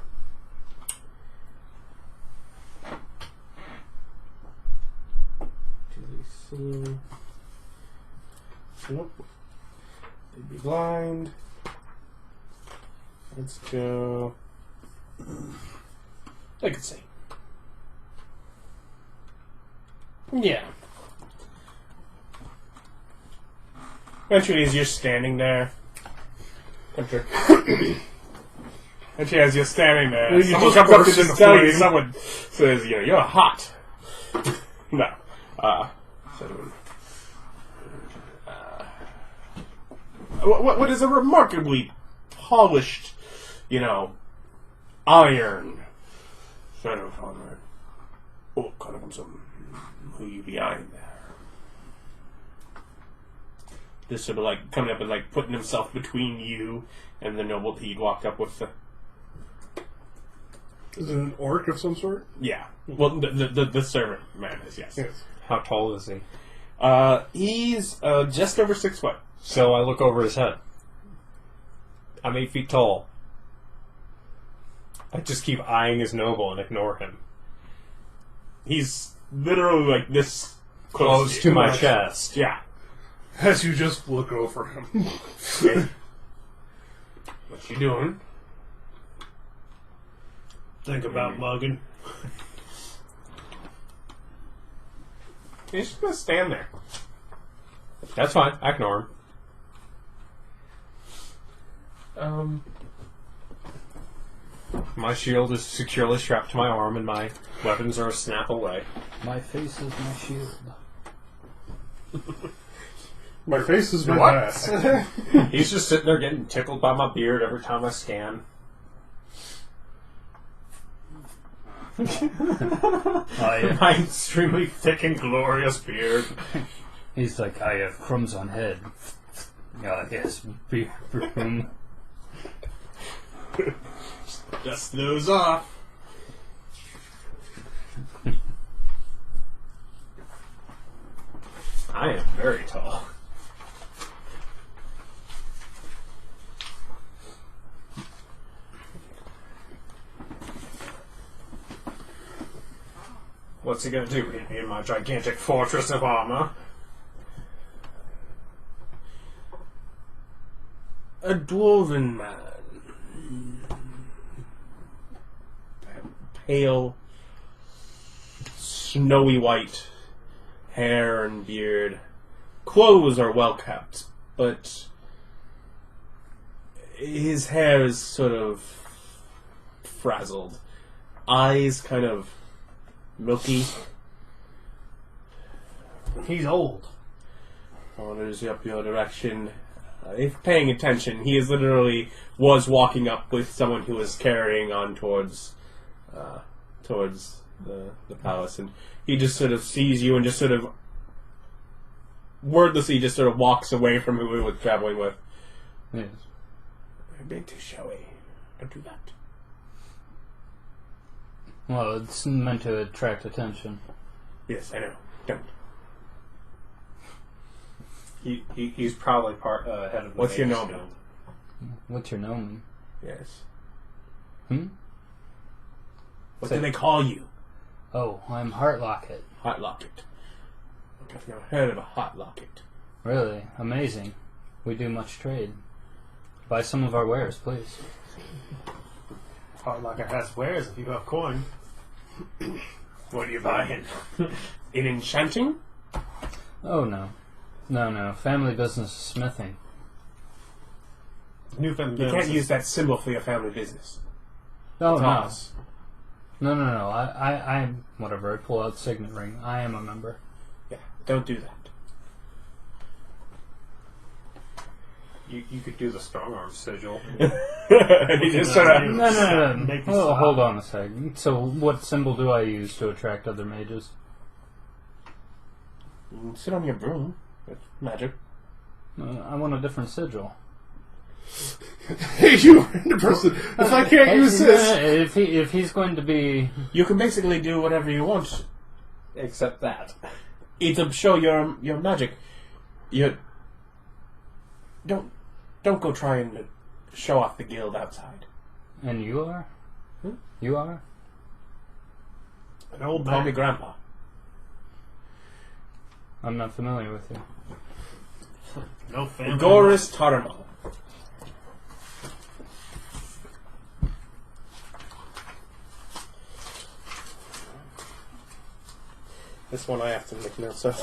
DC. Nope. They'd be blind. Let's go. I could see. Yeah. Eventually, as you're standing there, Eventually, as you're standing there, You someone just comes up burst to into tell you. flame. Someone says, "You're hot." No. What is a remarkably polished, iron sort of armor. Oh, kind of some who you behind there. Just sort of like coming up and like putting himself between you and the noble that he'd walked up with. Is it an orc of some sort? Yeah. Well, the servant man is, yes. How tall is he? He's just over 6 foot. So I look over his head. I'm 8 feet tall. I just keep eyeing his noble and ignore him. He's literally like this Close to my chest. Yeah. As you just look over him. Okay. What you doing? Think about mugging. He's just gonna stand there. That's fine. I ignore him. My shield is securely strapped to my arm, and my weapons are a snap away. My face is my shield. My face is my What? back. He's just sitting there getting tickled by my beard every time I scan. My extremely thick and glorious beard. He's like, I have crumbs on head. Yes. Dust those off. I am very tall. What's he gonna do? Hit me in my gigantic fortress of armor? A dwarven man. Pale, snowy white hair and beard. Clothes are well kept, but his hair is sort of frazzled. Eyes kind of milky. He's old. Wanders up your direction. If paying attention, he is literally was walking up with someone who was carrying on towards the palace, and he just sort of sees you and just sort of wordlessly just sort of walks away from who he was traveling with. Yes. You're being too showy. Don't do that. Well, it's meant to attract attention. Yes, I know. Don't. He's probably head of the What's your Mages name? Guild. What's your name? Yes. What Say- do they call you? Oh, I'm Heartlocket. Heartlocket. I've never heard of a Heartlocket. Really? Amazing. We do much trade. Buy some of our wares, please. Heartlocket has wares if you have coin. What are you buying? In enchanting? Oh, no. No. Family business is smithing. Newfoundland. You can't use that symbol for your family business. Oh, It's no. ours. No. I'm whatever. I pull out signet ring. I am a member. Yeah, don't do that. You could do the strong arm sigil. And he just sort of... No. Make me Oh, stop. hold on a sec. So, what symbol do I use to attract other mages? Sit on your broom. That's magic. I want a different sigil. Hey, you random person! If I can't use this, If he's going to be, You can basically do whatever you want. Except that. It's to show your magic. You don't go trying to show off the guild outside. and you are, you are. An old Call man. me Grandpa. I'm not familiar with you. No family. Goris Tarmo. This one I have to make notes of.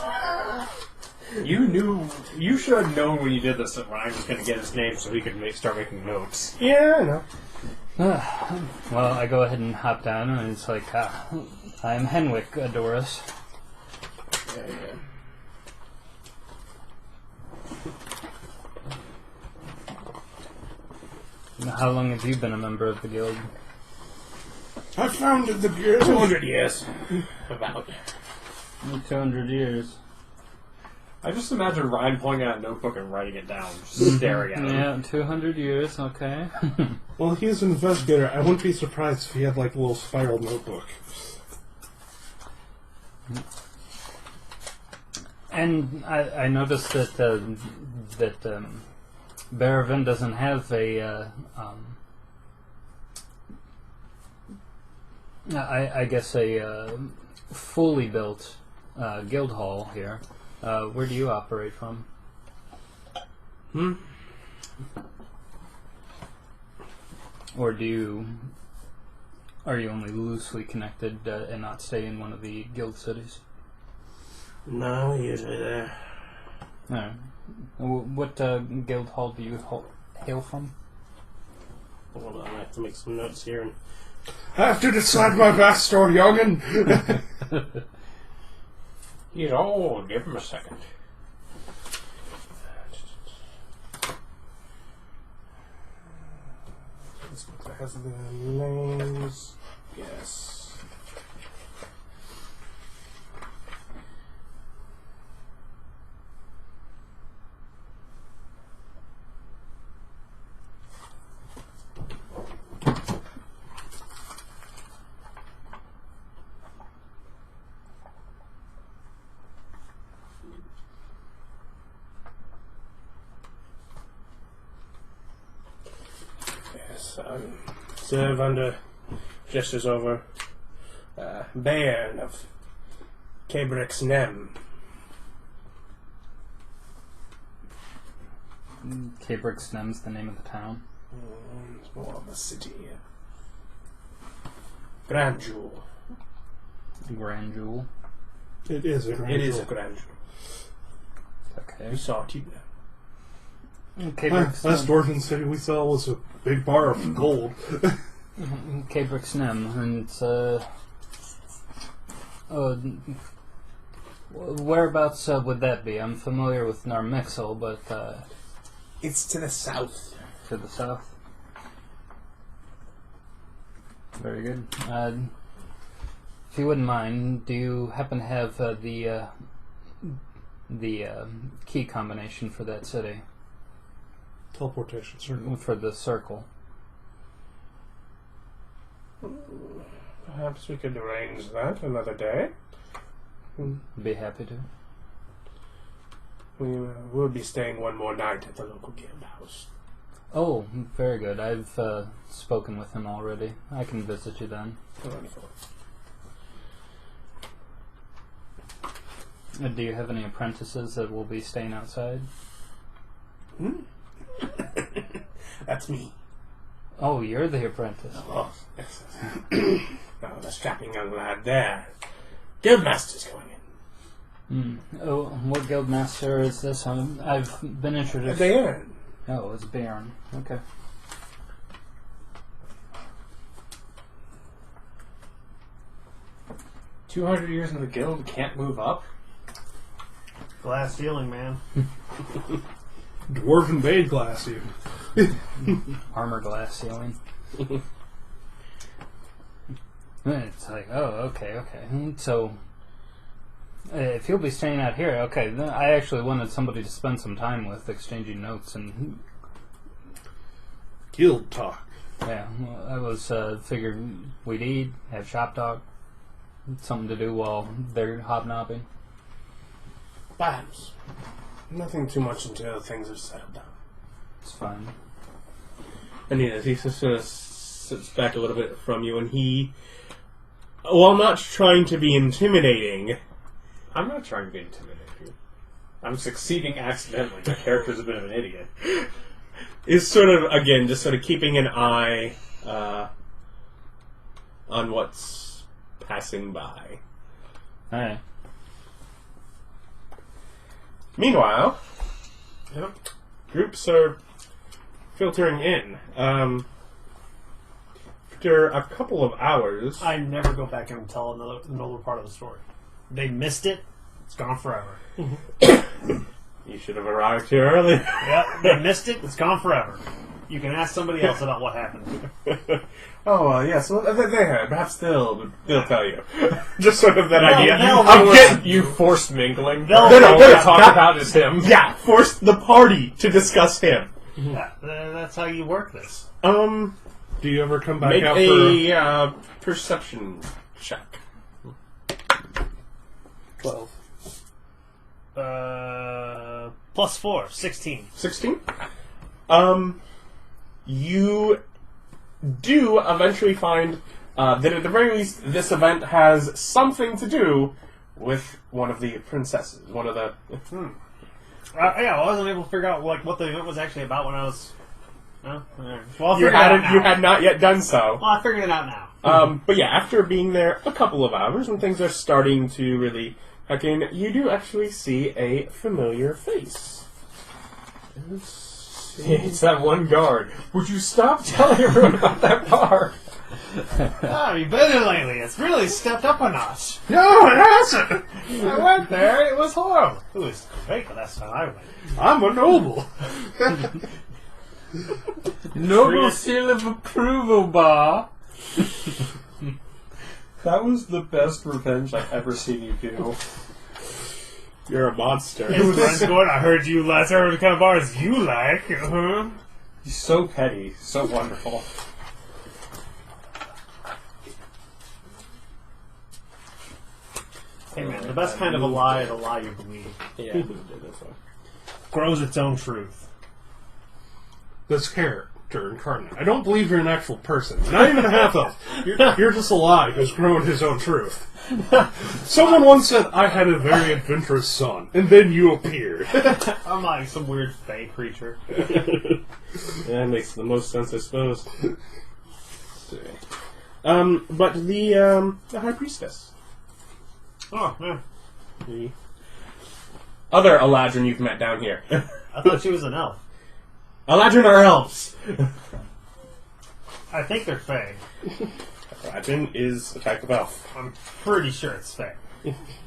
You should have known when you did this that Ryan was going to get his name so he could start making notes. Yeah, I know. Well, I go ahead and hop down, and it's like, I am Henwick, Doris. Yeah. How long have you been a member of the guild? I founded the guild. 200 years. About. 200 years. I just imagine Ryan pulling out a notebook and writing it down, just staring at it. Yeah, 200 years, okay. Well, he's an investigator. I wouldn't be surprised if he had like a little spiral notebook. And I noticed that Baravin doesn't have a I guess a fully built guild hall here. Where do you operate from? Or are you only loosely connected and not stay in one of the guild cities? No, usually there. No. What guild hall do you hail from? Hold on, I have to make some notes here. And I have to decide my backstory, youngin'. He's old. Give him a second. this book has the names. Yes. Yes, serve under gestures over Bairn of Cabrix Nem. Cabrix Snem's the name of the town. It's more of a city. Grand Jewel. Grand Jewel. It is a grand It jewel. is a grand jewel. Okay. We saw it even. Cabrix Last Dwarven city we saw was a big bar of gold. Cabrix Snem, and it's whereabouts would that be? I'm familiar with Narmixel, but It's to the south. to the south. Very good. If you wouldn't mind, do you happen to have the key combination for that city? Teleportation circle. For the circle. Perhaps we could arrange that another day. Be happy to. We will be staying one more night at the local guild house. Oh, very good. I've spoken with him already. I can visit you then. Wonderful. Do you have any apprentices that will be staying outside? That's me. Oh, you're the apprentice. Oh, yes. Now, the strapping young lad there. Guildmaster's going in. Oh, what guildmaster is this? I've been introduced. Bairn. Oh, it's Baron. Okay. $200 years in the guild, can't move up? Glass ceiling, man. Dwarven Bay glass, even. Armor glass ceiling. It's like, oh, okay. So, if you'll be staying out here, okay, then I actually wanted somebody to spend some time with, exchanging notes, and Guild talk. yeah, I was figured we'd eat, have shop talk, something to do while they're hobnobbing. Perhaps. Nothing too much until things have settled down. It's fine. And he sort of sits back a little bit from you, and he, while not trying to be intimidating, I'm not trying to be intimidating. I'm succeeding accidentally. My character's a bit of an idiot. is sort of, again, just sort of keeping an eye on what's passing by. Alright. Meanwhile, groups are filtering in. After a couple of hours... I never go back and tell another part of the story. They missed it. It's gone forever. You should have arrived here early. Yep, they missed it. It's gone forever. You can ask somebody else about what happened. Yes, well, they heard. Perhaps they'll tell you. Just sort of that Well, idea. they'll I'm know getting... You forced mingling. No, All no, we no, talk not- about is him. Yeah, force the party to discuss him. That's how you work this. Do you ever come back Make out a perception check. 12? +4, 16. 16? You do eventually find that at the very least this event has something to do with one of the princesses. One of the... I wasn't able to figure out what the event was actually about when I was... No? Well, I'll You figure it out now. had not yet done so. Well, I figured it out now. But yeah, after being there a couple of hours and things are starting to really hack in, you do actually see a familiar face. It's that one guard. Would you stop telling everyone about that bar? You've been there lately. It's really stepped up a notch. No, it hasn't! I went there. It was horrible. It was great the last time I went. I'm a noble. Noble seal of approval, bar. That was the best revenge I've ever seen you do. You're a monster. Hey, friends going, I heard you last heard what kind of bars you like. Uh-huh. He's so petty, so wonderful. Hey man, the best kind of a lie is a lie you believe. Yeah. Grows its own truth. This carrot. character incarnate. I don't believe you're an actual person. Not even a half-elf. You're just a lie who's grown his own truth. Someone once said, I had a very adventurous son, and then you appeared. I'm like some weird fae creature. That makes the most sense, I suppose. But the High Priestess. Oh, yeah. The other Eladrin you've met down here. I thought she was an elf. Eladrin are elves! I think they're fae. Eladrin is a type of elf. I'm pretty sure it's fae.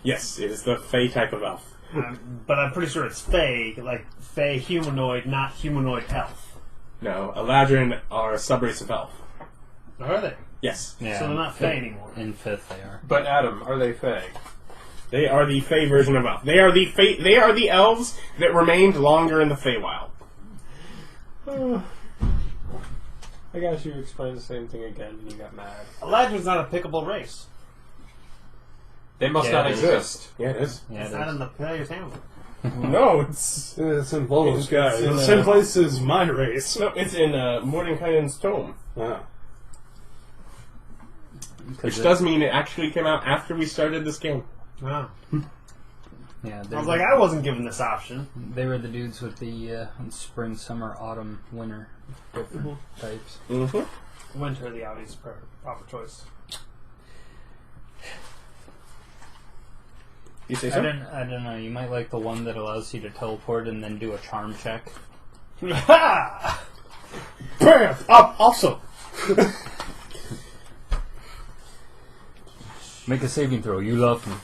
Yes, it is the Fey type of elf. But I'm pretty sure it's fae, like fae humanoid, not humanoid elf. No, Eladrin are a subrace of elf. Are they? Yes. Yeah, So they're not fae anymore. In 5th they are. But Adam, are they Fae? They are the Fey version of elf. They are the elves that remained longer in the Feywild. I guess you explained the same thing again and you got mad. Eladrin's not a pickable race. They must Yeah, not it is. exist. Yeah, it is. Yeah, It's not in the player's handbook. No, it's It's in Volo's guy. in, The same place as my race. no, it's in Mordenkainen's tome, Ah. which does mean it actually came out after we started this game. Oh. Yeah, I was like, I wasn't given this option. they were the dudes with the spring, summer, autumn, winter different types. Mm-hmm. Winter, the obvious proper choice. You say I so? don't know. You might like the one that allows you to teleport and then do a charm check. Ha! Bam! Also. Make a saving throw. You love me.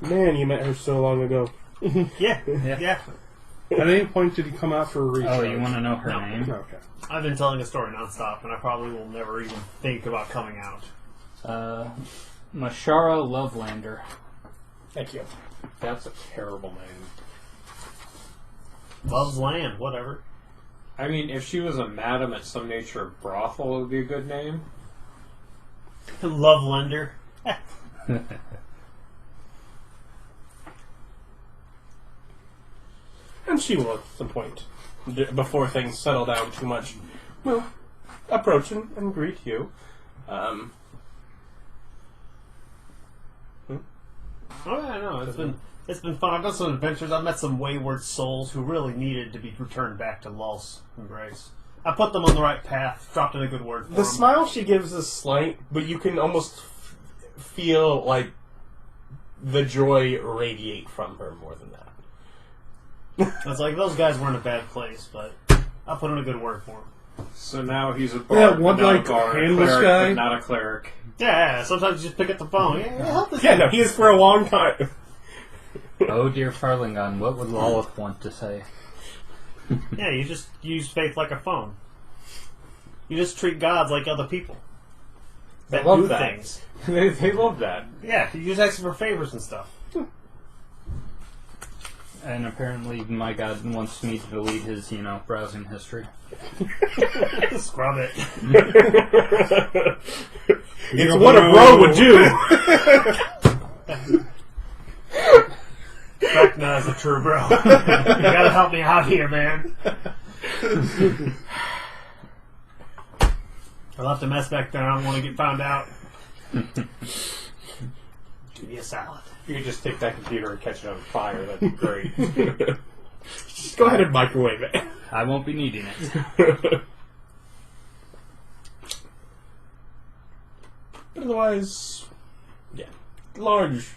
Man, you met her so long ago. Yeah. At any point did he come out for a recharge? Oh, you want to know her No. name? Okay. I've been telling a story nonstop, and I probably will never even think about coming out. Mashara Lovelander. Thank you. That's a terrible name. Love's land, whatever. I mean, if she was a madam at some nature brothel, it would be a good name. Love lender. And she will at some point, before things settle down too much, will approach and greet you. Oh yeah, I know. It's been fun. I've done some adventures. I've met some wayward souls who really needed to be returned back to Lul's embrace. I put them on the right path. Dropped in a good word for The them. smile she gives is slight, but you can almost feel like the joy radiate from her more than that. It's like those guys were in a bad place, but I put in a good word for them. So now he's a bard, Yeah, one but not like a bard, a handless cleric, guy. but not a cleric. Yeah, sometimes you just pick up the phone. Yeah, help this Yeah, no, he is for a long time. Oh, dear Farlingon, what would Lolith want to say? Yeah, you just use faith like a phone. You just treat gods like other people. That love do that. things. They love that. Yeah, you just ask for favors and stuff. And apparently my god wants me to delete his, browsing history. Scrub it. It's what a bro would do. Vecna is a true bro. You gotta help me out here, man. I left a mess back there. I don't want to get found out. Give me a salad. If you could just take that computer and catch it on fire, that'd be great. Just go ahead and microwave it. I won't be needing it. But otherwise, yeah, large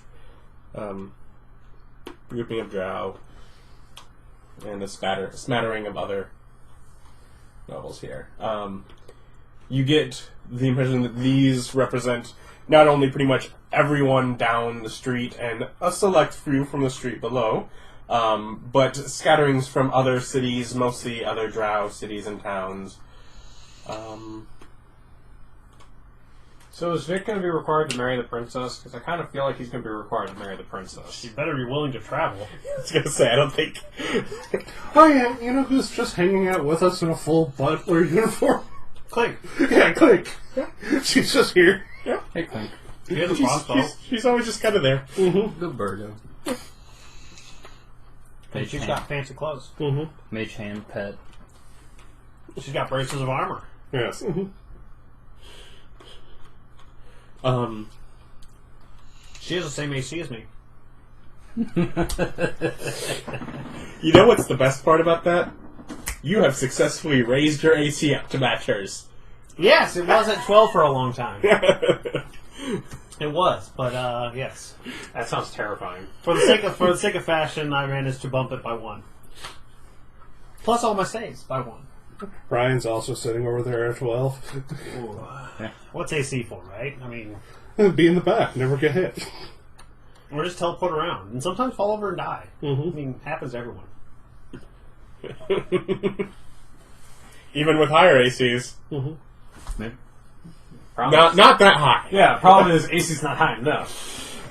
grouping of drow and a smattering of other nobles here. You get the impression that these represent not only pretty much everyone down the street and a select few from the street below, but scatterings from other cities, mostly other drow cities and towns. So is Vic going to be required to marry the princess? Because I kind of feel like he's going to be required to marry the princess. You better be willing to travel. I was going to say, I don't think... Oh yeah, you know who's just hanging out with us in a full butler uniform? Clink. Yeah, Click. She's just here. Hey, Clink. You have a crossbow. She's always just kind of there. Good birdo. Mage She's hand. got fancy clothes. Mm-hmm. Mage hand pet. She's got braces of armor. Yes. Mm-hmm. She has the same AC as me. You know what's the best part about that? You have successfully raised your AC up to match hers. Yes, it was at 12 for a long time. It was, but yes. That sounds terrifying. For the sake of fashion, I managed to bump it by 1. Plus all my saves by 1. Ryan's also sitting over there at 12. What's AC for, right? I mean, Be in the back, never get hit. or just teleport around, and sometimes fall over and die. Mm-hmm. I mean, happens to everyone. Even with higher ACs. Mm-hmm. Maybe. Not that high. Yeah, problem is AC's not high enough.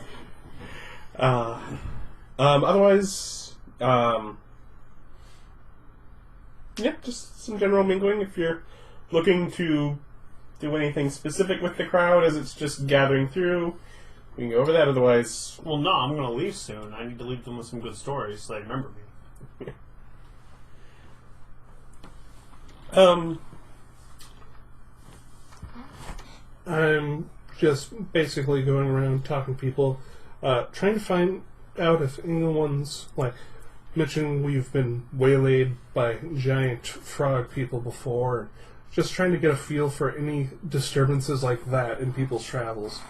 Otherwise, yeah, just some general mingling. If you're looking to do anything specific with the crowd as it's just gathering through, we can go over that. Otherwise, Well, no, I'm going to leave soon. I need to leave them with some good stories so they remember me. I'm just basically going around talking to people, trying to find out if anyone's, like, mentioning we've been waylaid by giant frog people before, and just trying to get a feel for any disturbances like that in people's travels.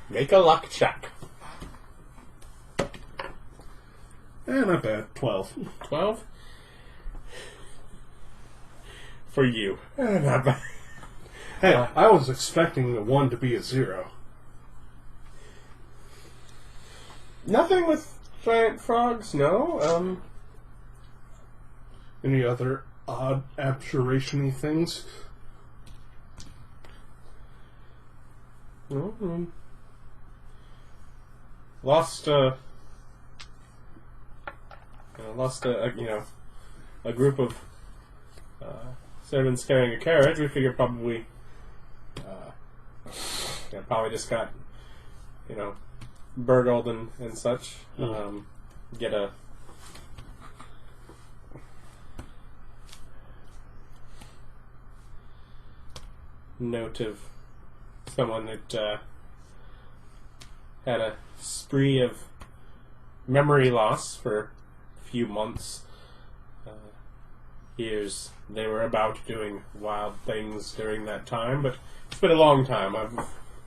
make a luck check. Not bad. 12. 12 for you. Not bad. Hey, I was expecting the 1 to be a 0. Nothing with giant frogs. No. Any other odd abjuration-y things? No. Lost a group of servants carrying a carriage. We figure probably probably just got burgled and such. Get a note of someone that had a spree of memory loss for a few months. Years they were about doing wild things during that time, but it's been a long time. I've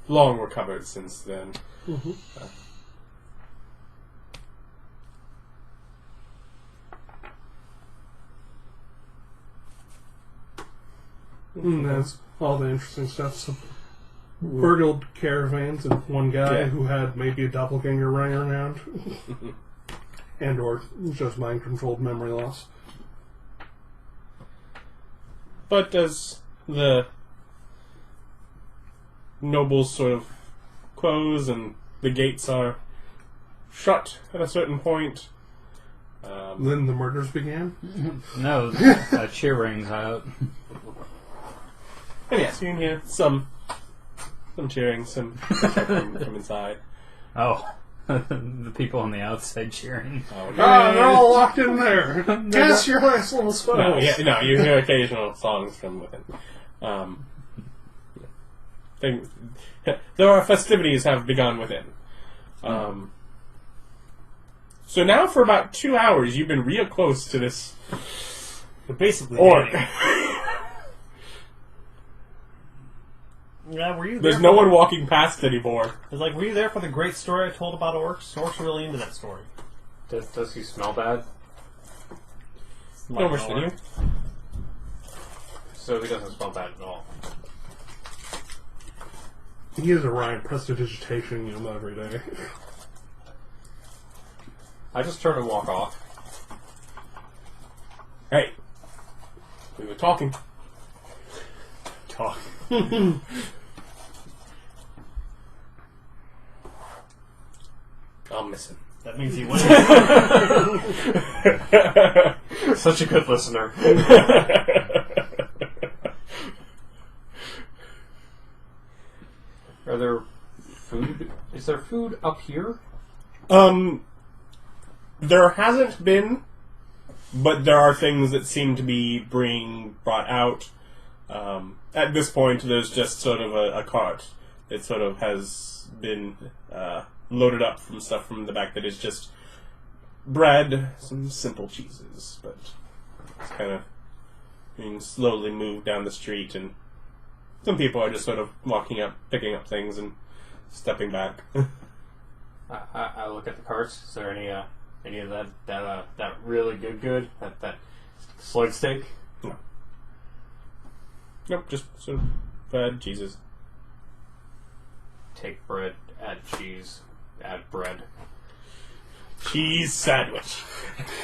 long recovered since then. Mm-hmm. That's all the interesting stuff. Some burgled caravans and one guy who had maybe a doppelganger running around. And or just mind-controlled memory loss. But as the nobles sort of close and the gates are shut at a certain point, Then the murders began? No, a cheer rings out. and yes, you can hear some cheering, some from inside. Oh, the people on the outside cheering. Oh, They're all locked in there! Cast your highest level spells! No, you hear occasional songs from within. There are festivities have begun within. So now for about 2 hours you've been real close to this But basically, orc. Yeah, were you there? There's no one walking past anymore. It's like, were you there for the great story I told about orcs? Orcs are really into that story. Does he smell bad? No much did you? So he doesn't smell bad at all. He is a Ryan prestidigitation him every day. I just turn and walk off. Hey, we were talking. Talk. I'm missing. That means he wins. Such a good listener. Are there food? Is there food up here? There hasn't been, but there are things that seem to be being brought out. At this point, there's just sort of a cart that sort of has been loaded up from stuff from the back that is just bread, some simple cheeses, but it's kind of being slowly moved down the street, and some people are just sort of walking up, picking up things, and stepping back. I look at the carts. Is there any of that really good that slug steak? No. Nope, just sort of bread, cheeses. Take bread, add cheese, add bread. Cheese sandwich.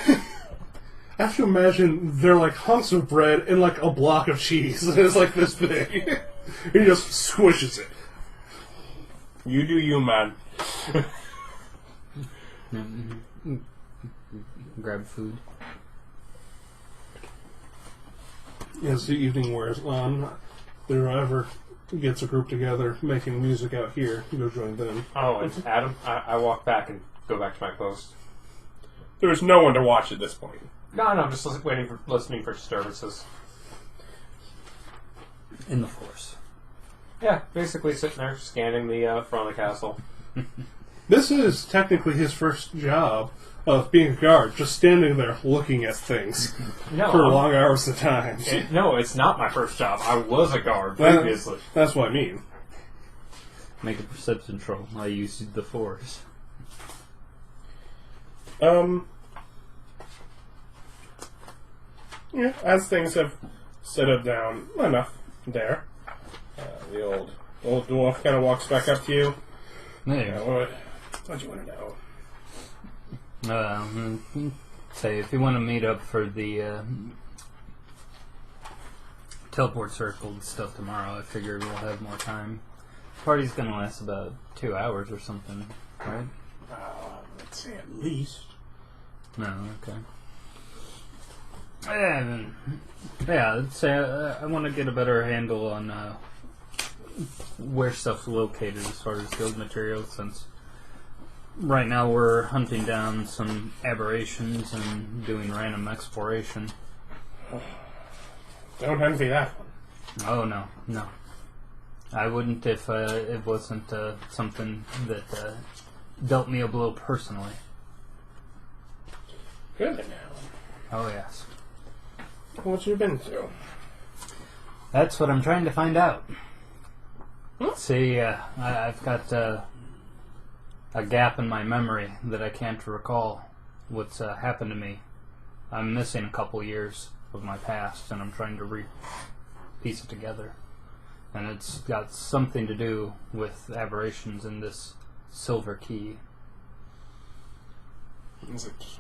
I have to imagine they're like hunks of bread and like a block of cheese. It's like this big. He just squishes it. You do you, man. Grab food. As the evening wears on, there ever gets a group together making music out here, you go join them. Oh, and Adam, I walk back and go back to my post. There's no one to watch at this point. No, I'm just listening for disturbances. In the force. Yeah, basically sitting there scanning the front of the castle. This is technically his first job of being a guard, just standing there looking at things No, for long hours at a time. No, it's not my first job. I was a guard previously. That's what I mean. Make a perception roll. I used the force. Yeah, as things have settled down enough there, the old dwarf kind of walks back up to you. Yeah. What do you want to know? Say, if you want to meet up for the teleport circle and stuff tomorrow, I figure we'll have more time. Party's gonna last about 2 hours or something, right? Let's say at least. No, okay. Yeah, I'd say I want to get a better handle on where stuff's located as far as guild materials, since right now we're hunting down some aberrations and doing random exploration. Don't envy that one. Oh, no. I wouldn't if it wasn't something that dealt me a blow personally. Really now? Oh, yes. What you been through? That's what I'm trying to find out. Hmm? See, I've got a gap in my memory that I can't recall what's happened to me. I'm missing a couple years of my past, and I'm trying to piece it together. And it's got something to do with aberrations in this silver key. Is it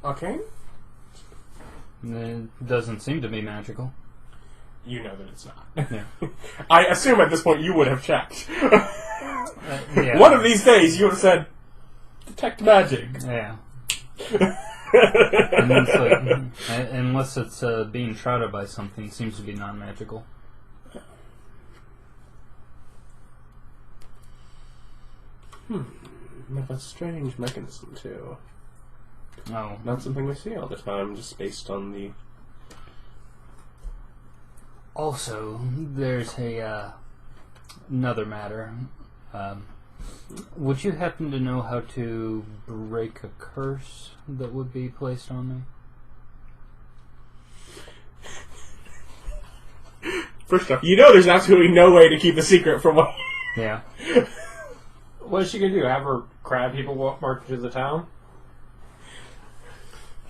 arcane? It doesn't seem to be magical. You know that it's not. Yeah. I assume at this point you would have checked. Yeah. One of these days you would have said, detect magic. Yeah. And it's like, unless it's being shrouded by something, it seems to be non-magical. With a strange mechanism, too. Oh. Not something we see all the time, just based on the... Also, there's another matter. Would you happen to know how to break a curse that would be placed on me? First off, you know there's absolutely no way to keep a secret from what... Yeah. What is she gonna do? Have her crab people march into the town?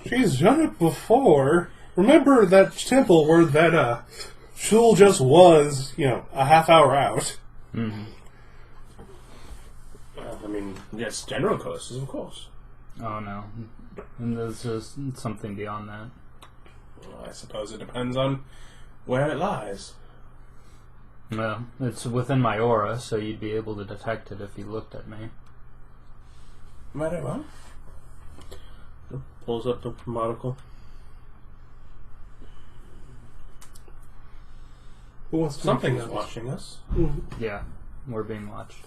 She's done it before. Remember that temple where that shul just was, a half hour out? Mm-hmm. I mean, yes, general curses, of course. Oh, no. And there's just something beyond that. Well, I suppose it depends on where it lies. Well, it's within my aura, so you'd be able to detect it if you looked at me. Very well. Pulls up the monocle. Who wants to Something's make it up? watching us. Yeah, we're being watched.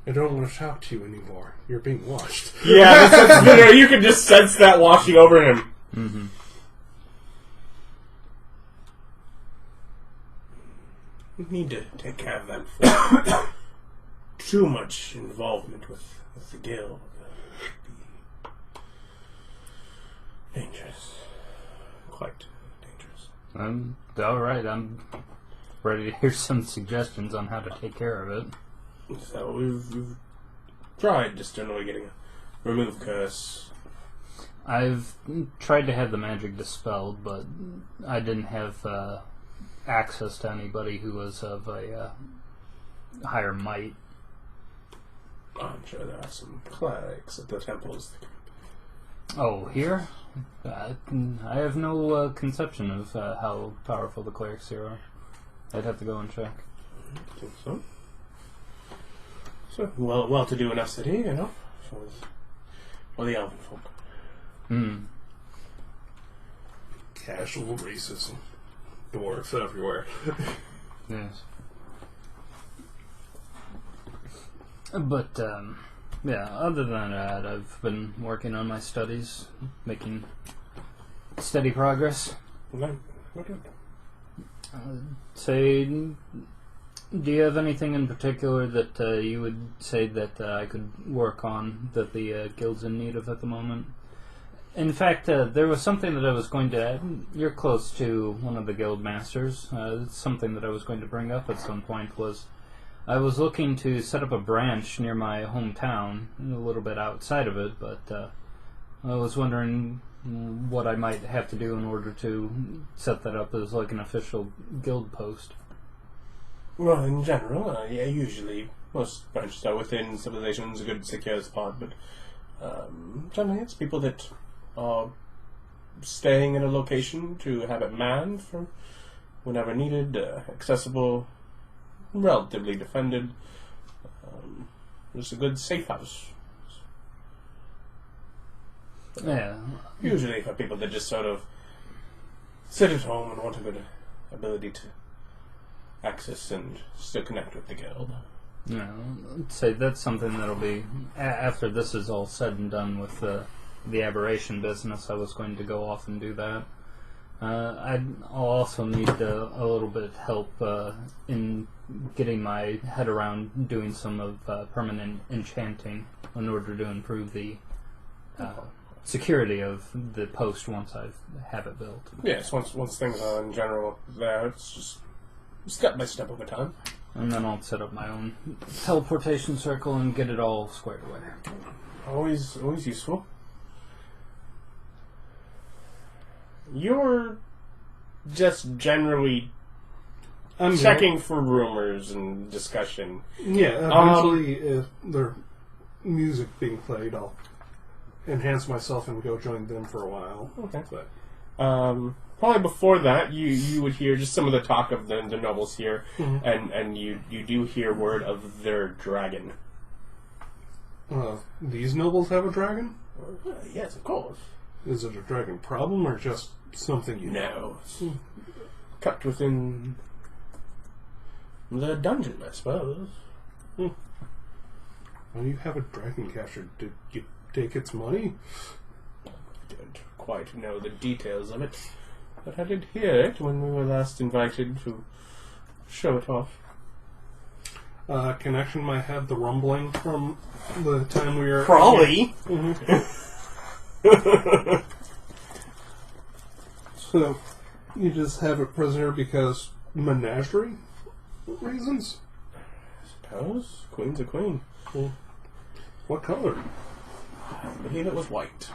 I don't want to talk to you anymore. You're being watched. Yeah, you can just sense that washing over him. Mm-hmm. We need to take care of that before too much involvement with the guild. Be dangerous. Quite dangerous. Alright, I'm ready to hear some suggestions on how to take care of it. So we've tried just generally getting a remove curse. I've tried to have the magic dispelled, but I didn't have access to anybody who was of a higher might. I'm sure there are some clerics at the temples. Oh, here? I have no conception of how powerful the clerics here are. I'd have to go and check. I think so. So, well-to-do enough city, you know, for the elven folk. Hmm. Casual racism. Dwarves everywhere. Yes. But, yeah, other than that, I've been working on my studies, making steady progress. Well, good. Say, do you have anything in particular that you would say that I could work on that the guild's in need of at the moment? In fact, there was something that I was going to... You're close to one of the guild masters. Something that I was going to bring up at some point was... I was looking to set up a branch near my hometown, a little bit outside of it, but I was wondering what I might have to do in order to set that up as like an official guild post. Well, in general, yeah, usually most branches are within civilization's a good secure spot, but generally it's people that are staying in a location to have it manned for whenever needed, accessible, relatively defended. It's a good safe house. Yeah. Usually for people that just sort of sit at home and want a good ability to access and still connect with the guild. Yeah, I'd say that's something that'll be after this is all said and done with the aberration business. I was going to go off and do that. I'll also need a little bit of help in getting my head around doing some of permanent enchanting in order to improve the security of the post once I have it built. Yes, once things are in general there, it's just step by step over time. And then I'll set up my own teleportation circle and get it all squared away. Always useful. You're just generally checking for rumors and discussion. Yeah, eventually, if there's music being played, I'll enhance myself and go join them for a while. Okay. But probably before that, you would hear just some of the talk of the nobles here, and you do hear word of their dragon. These nobles have a dragon? Yes, of course. Is it a dragon problem or just something you No. Kept within the dungeon, I suppose. When you have a dragon captured, did you take its money? I don't quite know the details of it, but I did hear it when we were last invited to show it off. Connection might have the rumbling from the time we were... Probably. So, you just have a prisoner because menagerie reasons? I suppose. Queen's a queen. What color? I believe it was white.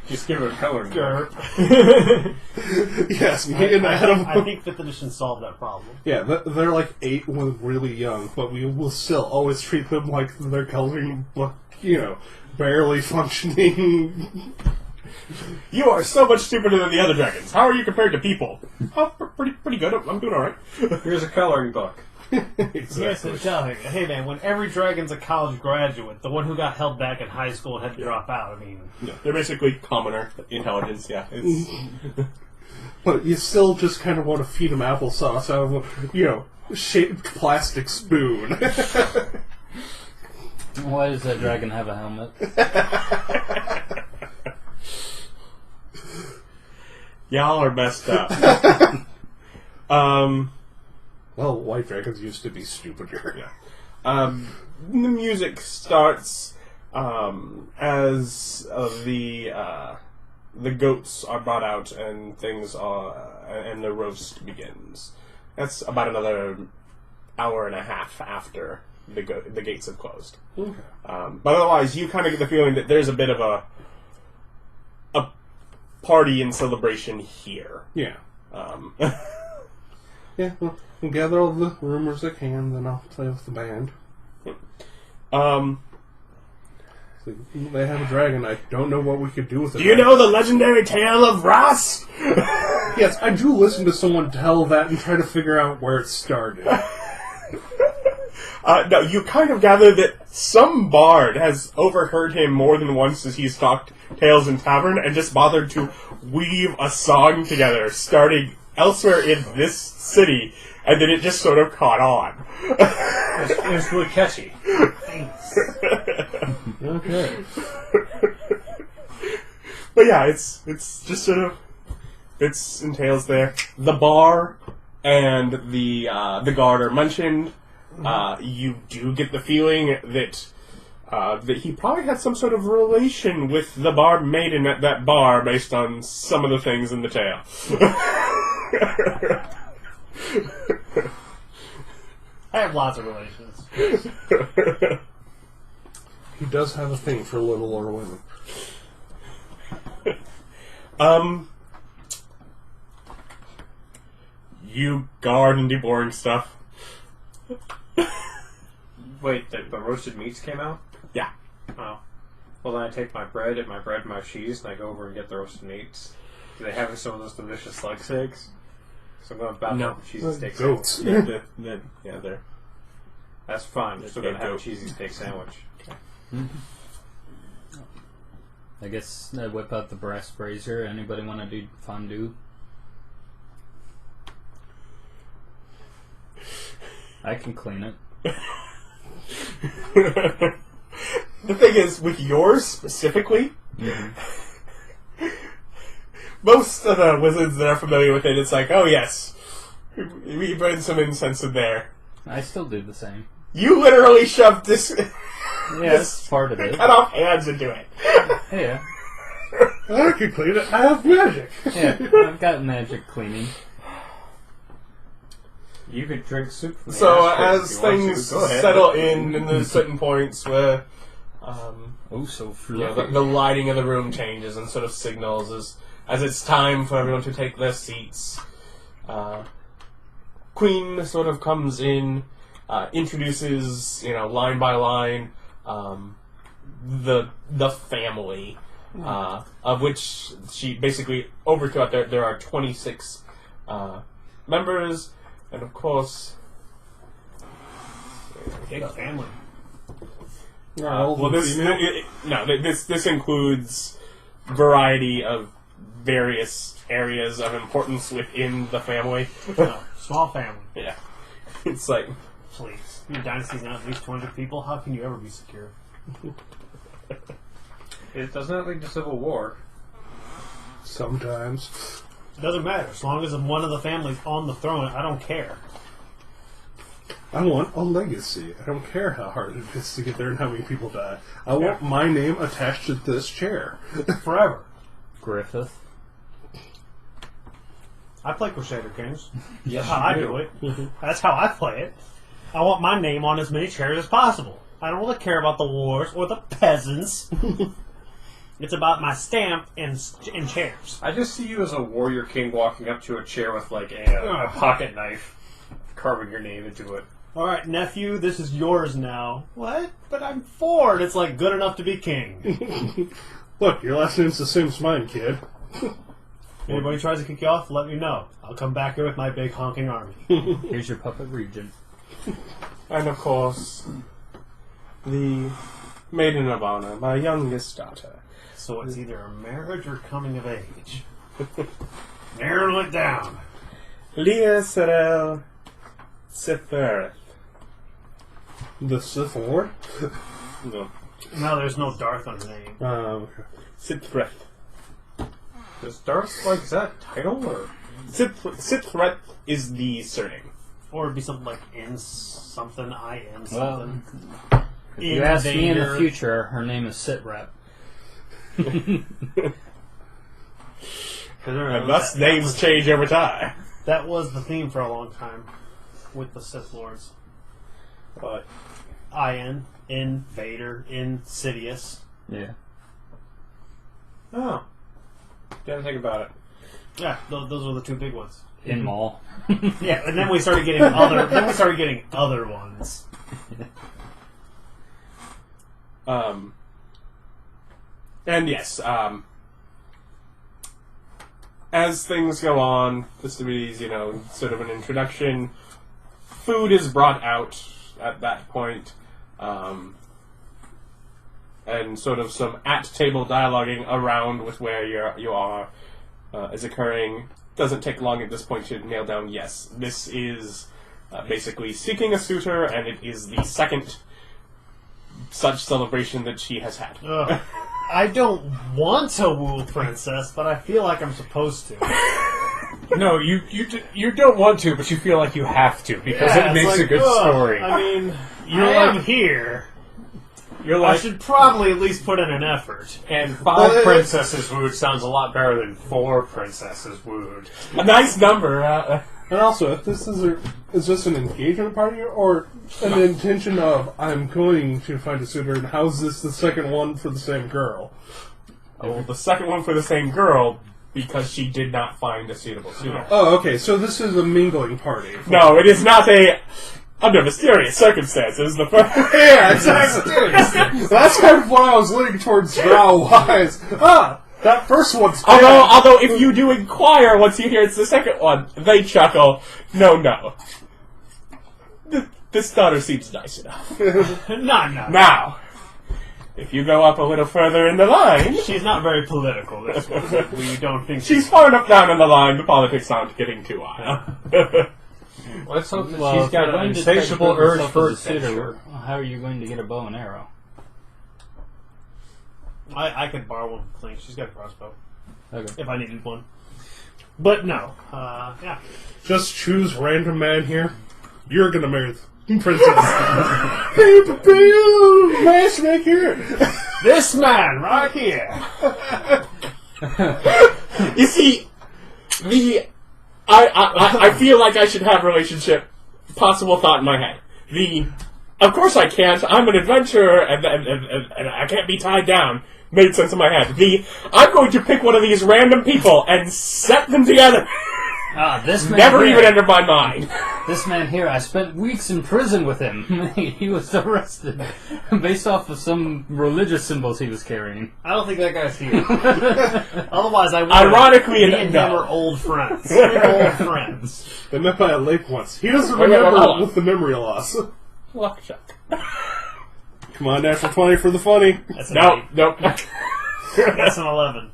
Just give her a color. Yes, me and Adam. I think 5th edition solved that problem. Yeah, they're like 8 when really young, but we will still always treat them like they're coloring book, barely functioning. You are so much stupider than the other dragons. How are you compared to people? Oh, pretty good. I'm doing all right. Here's a coloring book. Yes, and tell him, hey man, when every dragon's a college graduate, the one who got held back in high school and had to drop out, Yeah, they're basically commoner intelligence, yeah. But you still just kind of want to feed them applesauce out of a, shaped plastic spoon. Why does that dragon have a helmet? Y'all are messed up. Well, white dragons used to be stupider. The music starts as the goats are brought out and and the roast begins. That's about another hour and a half after the gates have closed. Okay. But otherwise, you kind of get the feeling that there's a bit of a party and celebration here. Yeah. Yeah, we'll gather all the rumors I can, then I'll play with the band. They have a dragon. I don't know what we could do with it. Do you know the legendary tale of Raspe? Yes, I do listen to someone tell that and try to figure out where it started. No, you kind of gather that some bard has overheard him more than once as he's talked tales in tavern and just bothered to weave a song together, starting elsewhere in this city, and then it just sort of caught on. It was really catchy. Thanks. Okay. But yeah, it's just sort of entails there. The bar and the guard are mentioned. You do get the feeling that he probably had some sort of relation with the bar maiden at that bar based on some of the things in the tale. I have lots of relations. He does have a thing for little older women. You guard and do boring stuff. Wait, the roasted meats came out? Yeah. Oh. Well, then I take my bread and my cheese, and I go over and get the roasted meats. Do they have some of those delicious leg steaks? So I'm going to battle No. the cheesy steak Goats. sandwich. Yeah, they're... That's fine. We're still going to have a Goat. cheesy steak sandwich. I guess I whip out the brass brazier. Anybody want to do fondue? I can clean it. The thing is, with yours specifically, most of the wizards that are familiar with it, it's like, oh yes, we burn some incense in there. I still do the same. You literally shoved this Yeah, that's part of it. cut off hands into it. Yeah. I can clean it. I have magic. Yeah, I've got magic cleaning. You could drink soup from the So ashtray as if you want things to. Go ahead. settle in, and there's certain points where Oh, so yeah, fluffy. the lighting of the room changes and sort of signals as it's time for everyone to take their seats. Queen sort of comes in, introduces, line by line, the family, of which she basically overthrew. There are 26 members, and of course, Big family. this includes variety of various areas of importance within the family. No, small family. Yeah, it's like Please. Your dynasty's not at least 200 people. How can you ever be secure? It does not lead to civil war. Sometimes. It doesn't matter. As long as one of the families on the throne, I don't care. I want a legacy. I don't care how hard it is to get there and how many people die. I want my name attached to this chair. Forever. Griffith. I play Crusader Kings. Yes, That's how I do it. That's how I play it. I want my name on as many chairs as possible. I don't really care about the wars or the peasants. It's about my stamp and chairs. I just see you as a warrior king walking up to a chair with like a pocket knife, carving your name into it. All right, nephew, this is yours now. What? But I'm 4, and it's like good enough to be king. Look, your last name's the same as mine, kid. Anybody tries to kick you off, let me know. I'll come back here with my big honking army. Here's your puppet regent. and of course the maiden of honor, my youngest daughter. So it's either a marriage or coming of age. Narrow it down. Leah Sorel Sithbereth. The Sith Lord? No. No, there's no Darth on her name. Okay. Sithret. Is Darth, like, is that a title, or? Sithret is the surname. Or it'd be something like in something, I am Well, something. if you ask me in the Invader. future, her name is Sitrep. And thus names change over time. That was the theme for a long time with the Sith Lords. But Ian, Vader, Insidious. Yeah. Oh. Didn't think about it. Yeah, those were the two big ones. In Maul. Yeah, and then we started getting other. Then we started getting other ones. And yes, as things go on, just to be, sort of an introduction, food is brought out at that point, and sort of some at-table dialoguing around with where you are is occurring. Doesn't take long at this point to nail down, yes, this is basically seeking a suitor, and it is the second such celebration that she has had. I don't want to woo Princess, but I feel like I'm supposed to. No, you don't want to, but you feel like you have to, because Yeah, it makes it's a like, good story. I mean, You're I am like- here. You're I like, should probably at least put in an effort. and 5 princesses wooed sounds a lot better than 4 princesses wooed. A nice number. And also, if this is this an engagement party or an intention of I'm going to find a suitor, and how's this the second one for the same girl? Oh, the second one for the same girl because she did not find a suitable suitor. Oh, okay. So this is a mingling party. No, it is not a. Under mysterious circumstances, the first. Yeah, exactly. That's kind of what I was leaning towards Drow-wise. That first one's dead. Although, if you do inquire once you hear it's the second one, they chuckle. No. This daughter seems nice enough. No. Now, if you go up a little further in the line, She's not very political, this one. We don't think she's far enough down in the line, the politics aren't getting too wild. Let's hope that Well, she's if got you're an going to try to insatiable prove urge yourself for as a suitor, adventure. how are you going to get a bow and arrow? I could borrow one from Clink. She's got a crossbow. Okay. If I needed one. But no. Yeah. Just choose random man here. You're gonna marry the princess. Hey, pew! Matchmaker! This man right here. You see, I feel like I should have relationship. Possible thought in my head. Of course I can't. I'm an adventurer, and I can't be tied down. Made sense in my head. I'm going to pick one of these random people and set them together. This man Never here, even entered my mind. This man here, I spent weeks in prison with him. He was arrested based off of some religious symbols he was carrying. I don't think that guy's here. Otherwise, I would. Ironically, me and him no. are old friends. We're old friends. They met by a lake once. He doesn't Wait, remember hold on. with the memory loss. Luck check. Come on, natural 20 for the funny. That's an Nope. 8. Nope. That's an 11.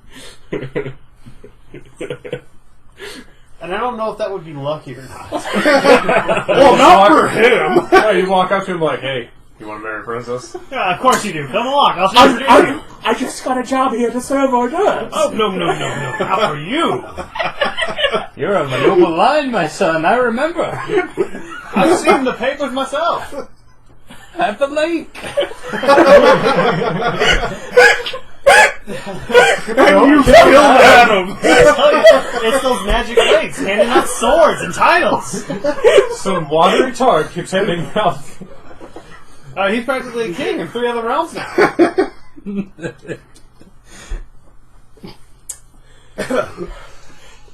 And I don't know if that would be lucky or not. Well, not for him. Oh, you walk up to him like, hey, you want to marry a princess? Yeah, of course you do. Come along. I'll show you. I just got a job here to serve hors d'oeuvres. Oh, no. Not for you. You're of a noble line, my son, I remember. I've seen the papers myself. At the lake. And you killed Adam. It's those magic lakes handing out swords and titles. Some watery tart keeps handing out. He's practically a king in 3 other realms now.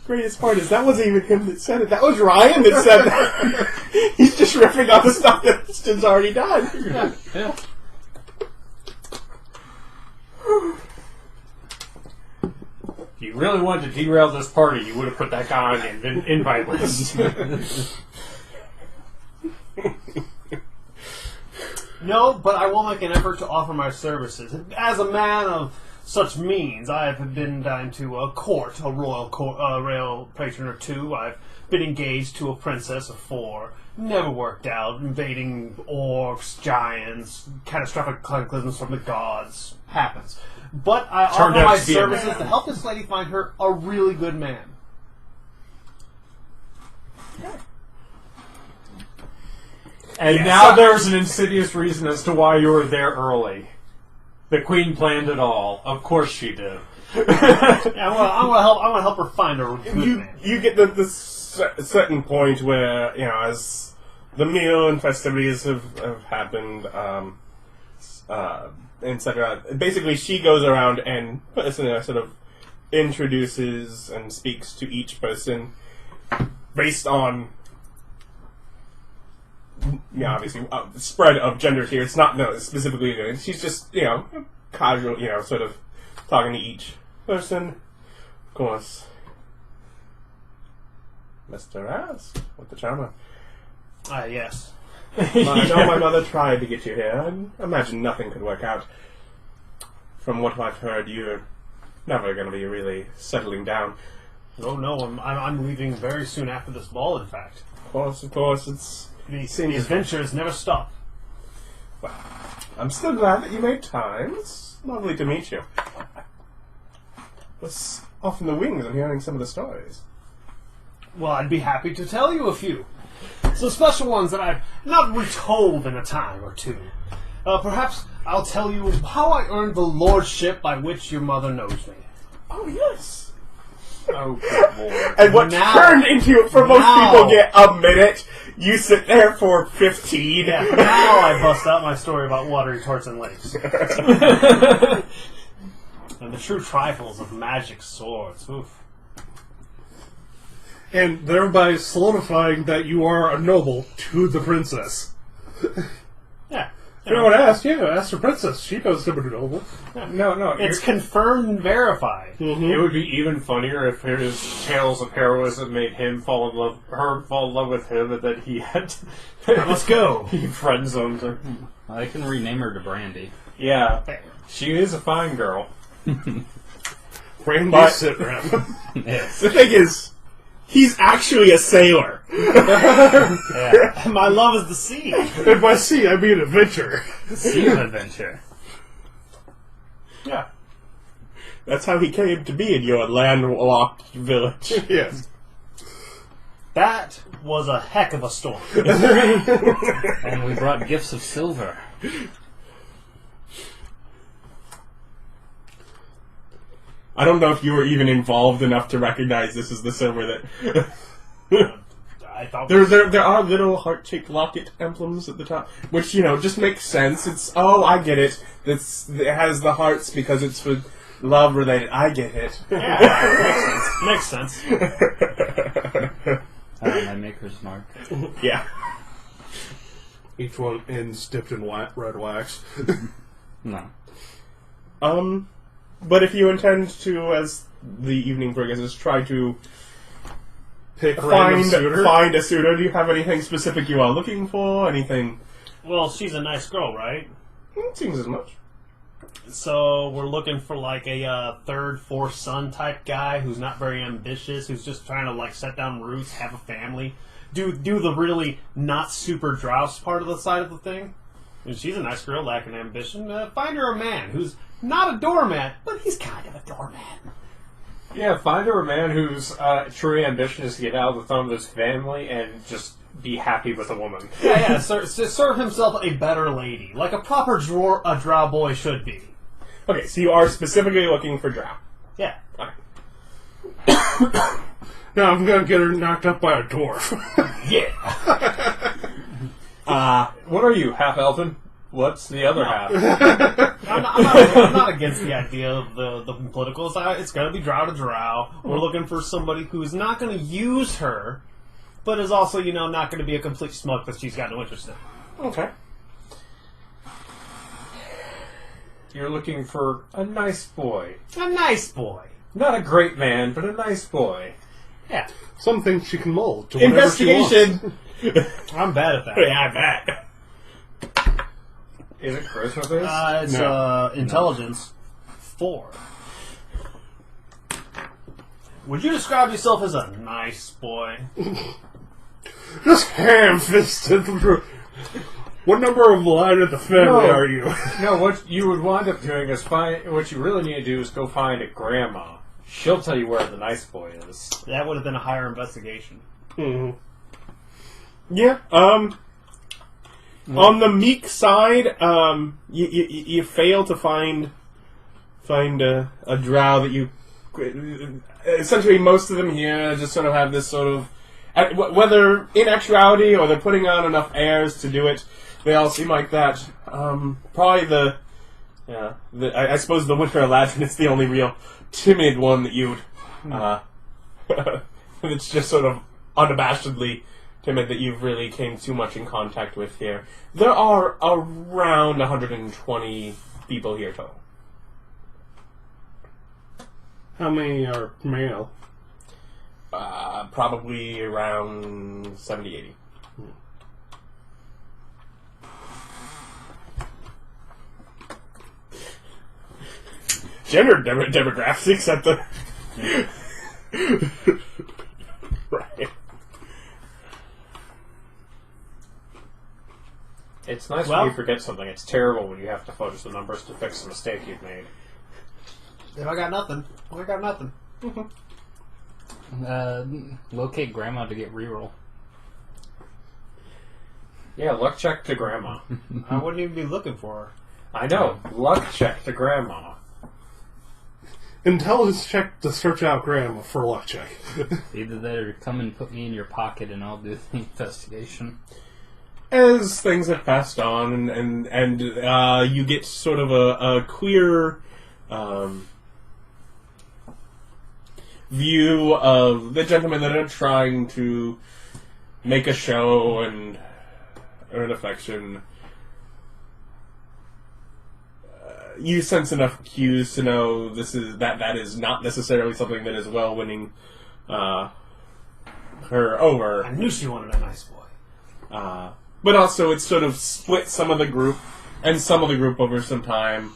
Greatest part is that wasn't even him that said it. That was Ryan that said that. He's just riffing on the stuff that Justin's already done. Yeah. If you really wanted to derail this party, you would have put that guy on the invite list. No, but I will make an effort to offer my services. As a man of such means. I have been down to a court, a royal patron or two. I've been engaged to a princess of 4. Never worked out. Invading orcs, giants, catastrophic cataclysms from the gods. Happens. But I offer my services to help this lady find her a really good man. And now there's an insidious reason as to why you were there early. The queen planned it all. Of course she did. Yeah, well, I want to help her find her good man. You get the certain point where, as the meal and festivities have happened, etc. Basically, she goes around and sort of introduces and speaks to each person based on, obviously, spread of genders here. It's not specifically. She's just, casual, sort of talking to each person. Of course, Mr. Ass with the charmer. Yes. I know my mother tried to get you here. I imagine nothing could work out. From what I've heard, you're never going to be really settling down. Oh no, I'm leaving very soon after this ball. In fact, Of course, the adventures never stop. Well, I'm still glad that you made time. It's lovely to meet you. Was off in the wings and hearing some of the stories. Well, I'd be happy to tell you a few. Some special ones that I've not retold in a time or two. Perhaps I'll tell you how I earned the lordship by which your mother knows me. Oh, yes. Oh, good lord. And what turned into, for most people, get a minute, you sit there for 15. Yeah, now I bust out my story about watery torts and lakes. And the true trifles of magic swords. Oof. And thereby solidifying that you are a noble to the princess. Yeah. You know what I asked? Yeah, ask the princess. She knows to be a noble. No. It's confirmed and verified. Mm-hmm. It would be even funnier if his tales of heroism made her fall in love with him, and then he had to... Let's go. He friend zoned her. I can rename her to Brandy. Yeah. She is a fine girl. Brandy sit around. Yes. The thing is, he's actually a sailor. Yeah. My love is the sea. And by sea, I mean adventure. Sea of adventure. Yeah. That's how he came to be in your landlocked village. Yes. That was a heck of a storm. And we brought gifts of silver. I don't know if you were even involved enough to recognize this is the silver that... I thought There are little heart-shaped locket emblems at the top, which, just makes sense. It's, I get it. It has the hearts because it's for love-related. I get it. Yeah, makes sense. My maker's mark. Yeah. Each one ends dipped in red wax. No. But if you intend to, as the evening progresses, try to find a suitor, do you have anything specific you are looking for? Anything? Well, she's a nice girl, right? Seems as much. So we're looking for like a third, fourth son type guy who's not very ambitious, who's just trying to set down roots, have a family, do the really not super drouse part of the side of the thing. And she's a nice girl, lacking ambition. Find her a man who's not a doormat, but he's kind of a doormat. Yeah, find her a man whose true ambition is to get out of the thumb of his family and just be happy with a woman. Yeah, serve himself a better lady, like a proper drow boy should be. Okay, so you are specifically looking for drow. Yeah. No, I'm going to get her knocked up by a dwarf. Yeah. What are you, half elven? What's the other half? I'm not against the idea of the political side. It's going to be drow to drow. We're looking for somebody who's not going to use her, but is also, not going to be a complete smuck that she's got no interest in. Okay. You're looking for a nice boy. A nice boy. Not a great man, but a nice boy. Yeah. Something she can mold to whatever she wants. Investigation! I'm bad at that. Yeah, I bet. Is it charisma based? It's intelligence. 4. Would you describe yourself as a nice boy? Just ham-fisted through. What number of line of the family are you? No, what you would wind up doing is what you really need to do is go find a grandma. She'll tell you where the nice boy is. That would have been a higher investigation. Mm-hmm. Yeah. On the meek side, you fail to find a drow that you. Essentially, most of them here just sort of have this sort of, whether in actuality or they're putting on enough airs to do it, they all seem like that. Probably I suppose the Winter Eladrin is the only real timid one that you'd. It's just sort of unabashedly timid that you've really came too much in contact with here. There are around 120 people here total. How many are male? Probably around 70, 80. Gender demographics at the... Right. It's nice Well- when you forget something. It's terrible when you have to fudge the numbers to fix a mistake you've made. If I got nothing, I got nothing. Locate Grandma to get reroll. Yeah, luck check to grandma. I wouldn't even be looking for her. I know. Luck check to grandma. Intelligence check to search out grandma for luck check. Either that or come and put me in your pocket and I'll do the investigation. As things have passed on, and you get sort of a queer view of the gentlemen that are trying to make a show and earn affection. You sense enough cues to know that is not necessarily something that is well winning her over. I knew she wanted a nice boy. But also, it's sort of split some of the group, and some of the group over some time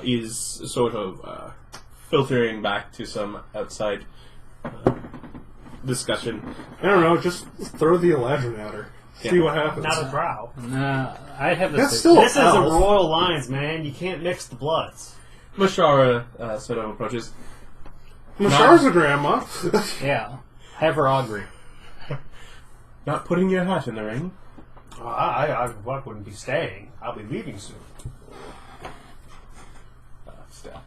is sort of filtering back to some outside discussion. I don't know, just throw the Eladrin at her. See Yeah. what happens. Not a drow. I have a... That's still This isn't elf. royal lines, man. You can't mix the bloods. Mashara sort of approaches. Mashar's a grandma. Yeah. Have her augury. Not putting your hat in the ring. I wouldn't be staying. I'll be leaving soon. Still.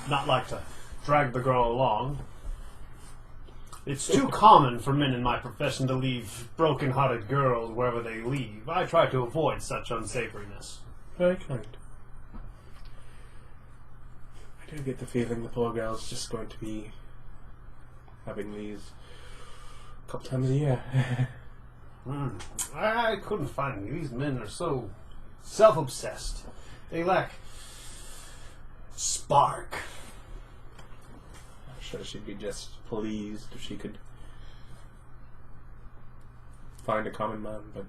Not like to drag the girl along. It's too common for men in my profession to leave broken-hearted girls wherever they leave. I try to avoid such unsavoriness. Very kind. I do get the feeling the poor girl's just going to be having these a couple times a year. I couldn't find any. These men are so self-obsessed. They lack spark. I'm sure she'd be just pleased if she could find a common man, but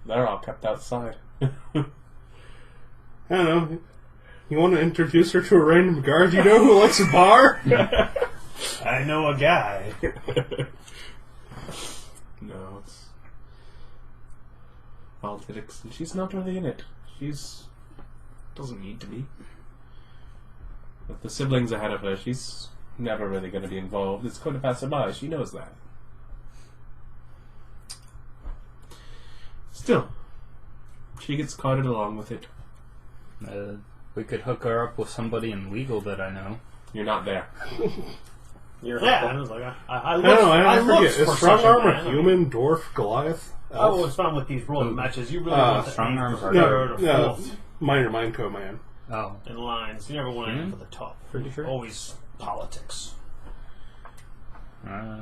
they're all kept outside. I don't know. You want to introduce her to a random guard you know who likes a bar? I know a guy. No, it's politics, and she's not really in it. She's doesn't need to be. With the siblings ahead of her, she's never really going to be involved. It's going to pass her by. She knows that. Still, she gets carted along with it. We could hook her up with somebody in legal that I know. You're not there. You're Yeah, I was like, I I don't know, I looked forget. Is for strong such a arm a man. human, dwarf, Goliath? I always found with these rolling matches, you really want to strong aim arms for are third or No, fourth minor Mindco man. Oh. in lines. You never want to aim for the top. Pretty sure. Always politics. Uh,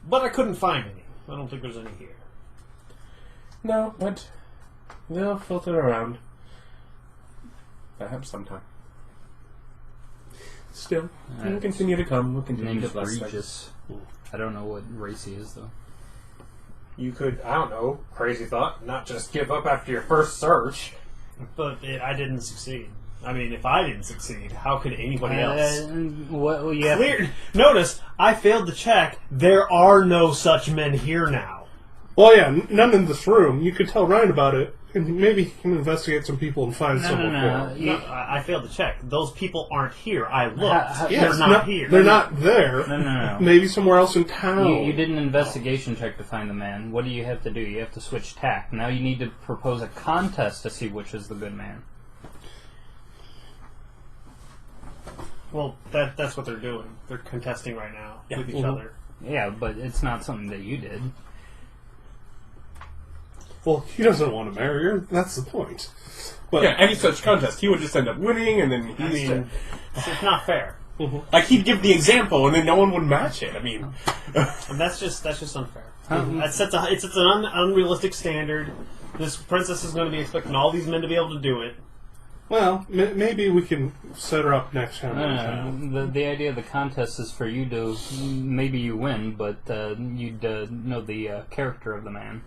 But I couldn't find any. I don't think there's any here. No, but they'll filter around. Perhaps sometime. Still, we'll continue to come. We'll continue named to bless them. Regis. I don't know what race he is, though. You could, I don't know, crazy thought, not just give up after your first search. But I didn't succeed. I mean, if I didn't succeed, how could anybody else? Notice, I failed the check. There are no such men here now. Well, yeah, none in this room. You could tell Ryan about it, and maybe he can investigate some people and find someone for him. No, I failed the check. Those people aren't here. I looked. Yes, they're not here. They're not there. No. Maybe somewhere else in town. You did an investigation check to find the man. What do you have to do? You have to switch tack. Now you need to propose a contest to see which is the good man. Well, that's what they're doing. They're contesting right now with each other. Yeah, but it's not something that you did. Well, he doesn't want to marry her. That's the point. But Yeah, any such contest, he would just end up winning, and then It's not fair. like he'd give the example, and then no one would match it. I mean, And that's just unfair. It sets an unrealistic standard. This princess is going to be expecting all these men to be able to do it. well, maybe we can set her up next time. in town. The idea of the contest is for you to, maybe you win, but you'd know the character of the man.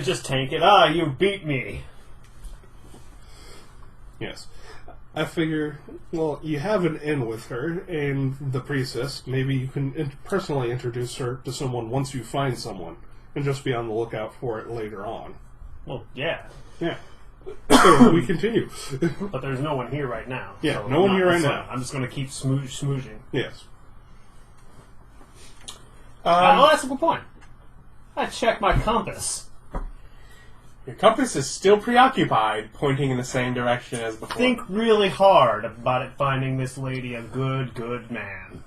Just tank it. You beat me. Yes. I figure, well, you have an in with her and the priestess. Maybe you can personally introduce her to someone once you find someone, and just be on the lookout for it later on. Well, yeah. Yeah. So we continue. But there's no one here right now. Yeah, so no one here right so now. I'm just going to keep smoozing. Yes. That's a good point. I checked my compass. your compass is still preoccupied, pointing in the same direction as before. Think really hard about it finding this lady a good man.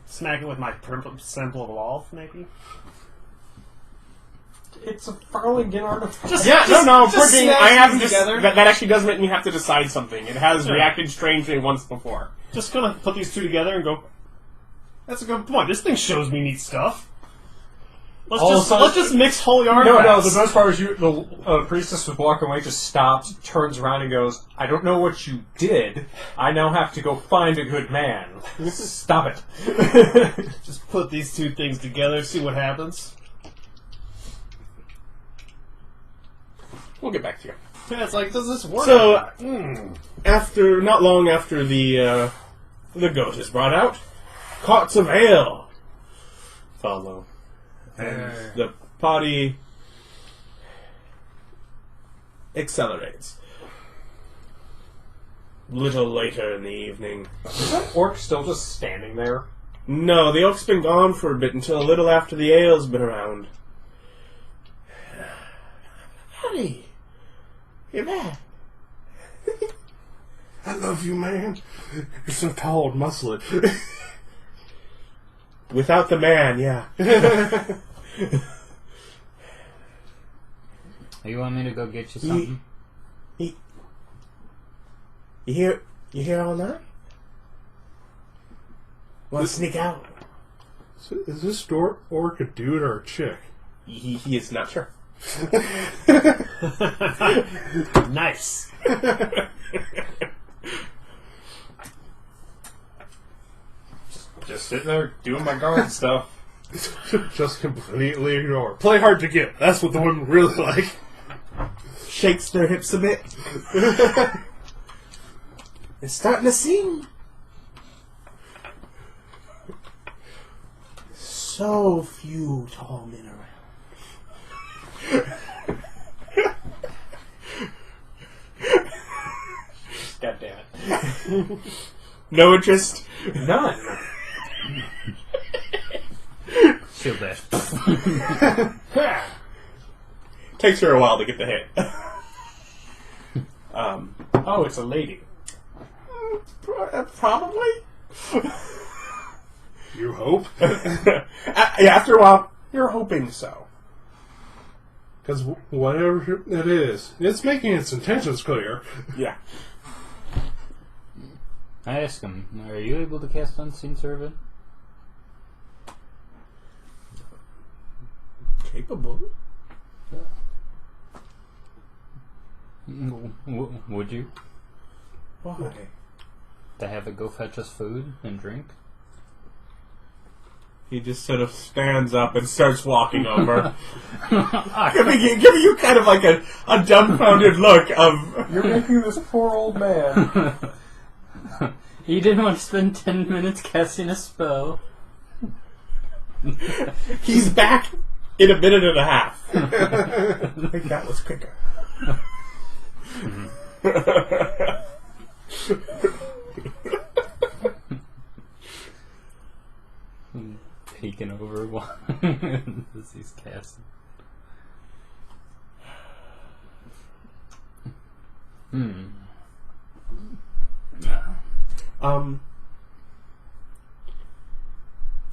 Smack it with my simple of love, maybe? It's a Farligan artifact. Pointing. I have this. together. That actually does make me have to decide something. It has reacted strangely once before. Just gonna put these two together and go, that's a good point. This thing shows me neat stuff. Let's just mix holy artifacts. No, the best part is the priestess was walking away, just stops, turns around and goes, I don't know what you did. I now have to go find a good man. Stop it. Just put these two things together, see what happens. We'll get back to you. Yeah, it's like, does this work? So, not long after the goat is brought out, cots of ale follow. And the party accelerates. Little later in the evening. Is that orc still just standing there? No, the oak's been gone for a bit until a little after the ale's been around. Honey, you're back. I love you, man. You're so tall and muscly. Without the man, yeah. You want me to go get you something? You hear all night? Want to sneak out? So is this orc a dude or a chick? He is not sure. Nice. Just sitting there doing my guard stuff. Just completely ignore. Play hard to get. That's what the women really like. Shakes their hips a bit. It's starting to sing. So few tall men around. God damn it. No interest? None. Shield dash. Takes her a while to get the hit. Oh, it's a lady. Probably. You hope? After a while, you're hoping so. Because whatever it is, it's making its intentions clear. Yeah. I ask him, are you able to cast Unseen Servant? Capable. Would you? Why? To have it go fetch us food and drink? He just sort of stands up and starts walking over. giving you kind of like a dumbfounded look of... You're making this poor old man. He didn't want to spend 10 minutes casting a spell. He's back in a minute and a half. I think that was quicker. Peeking over while as he's casting.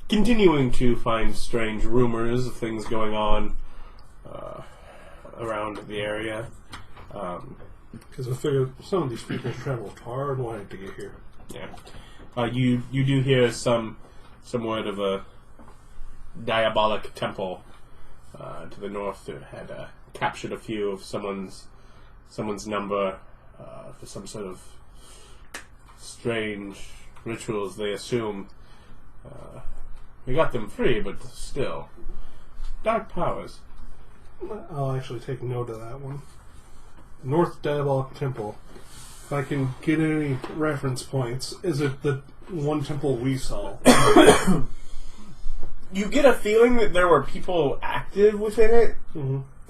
Continuing to find strange rumors of things going on around the area. Because I figured some of these people traveled far and wide to get here. Yeah. You do hear some word of a diabolic temple to the north that had captured a few of someone's number for some sort of strange rituals they assume. We got them free, but still. Dark powers. I'll actually take note of that one. North Diabolic Temple. If I can get any reference points, is it the one temple we saw? You get a feeling that there were people active within it,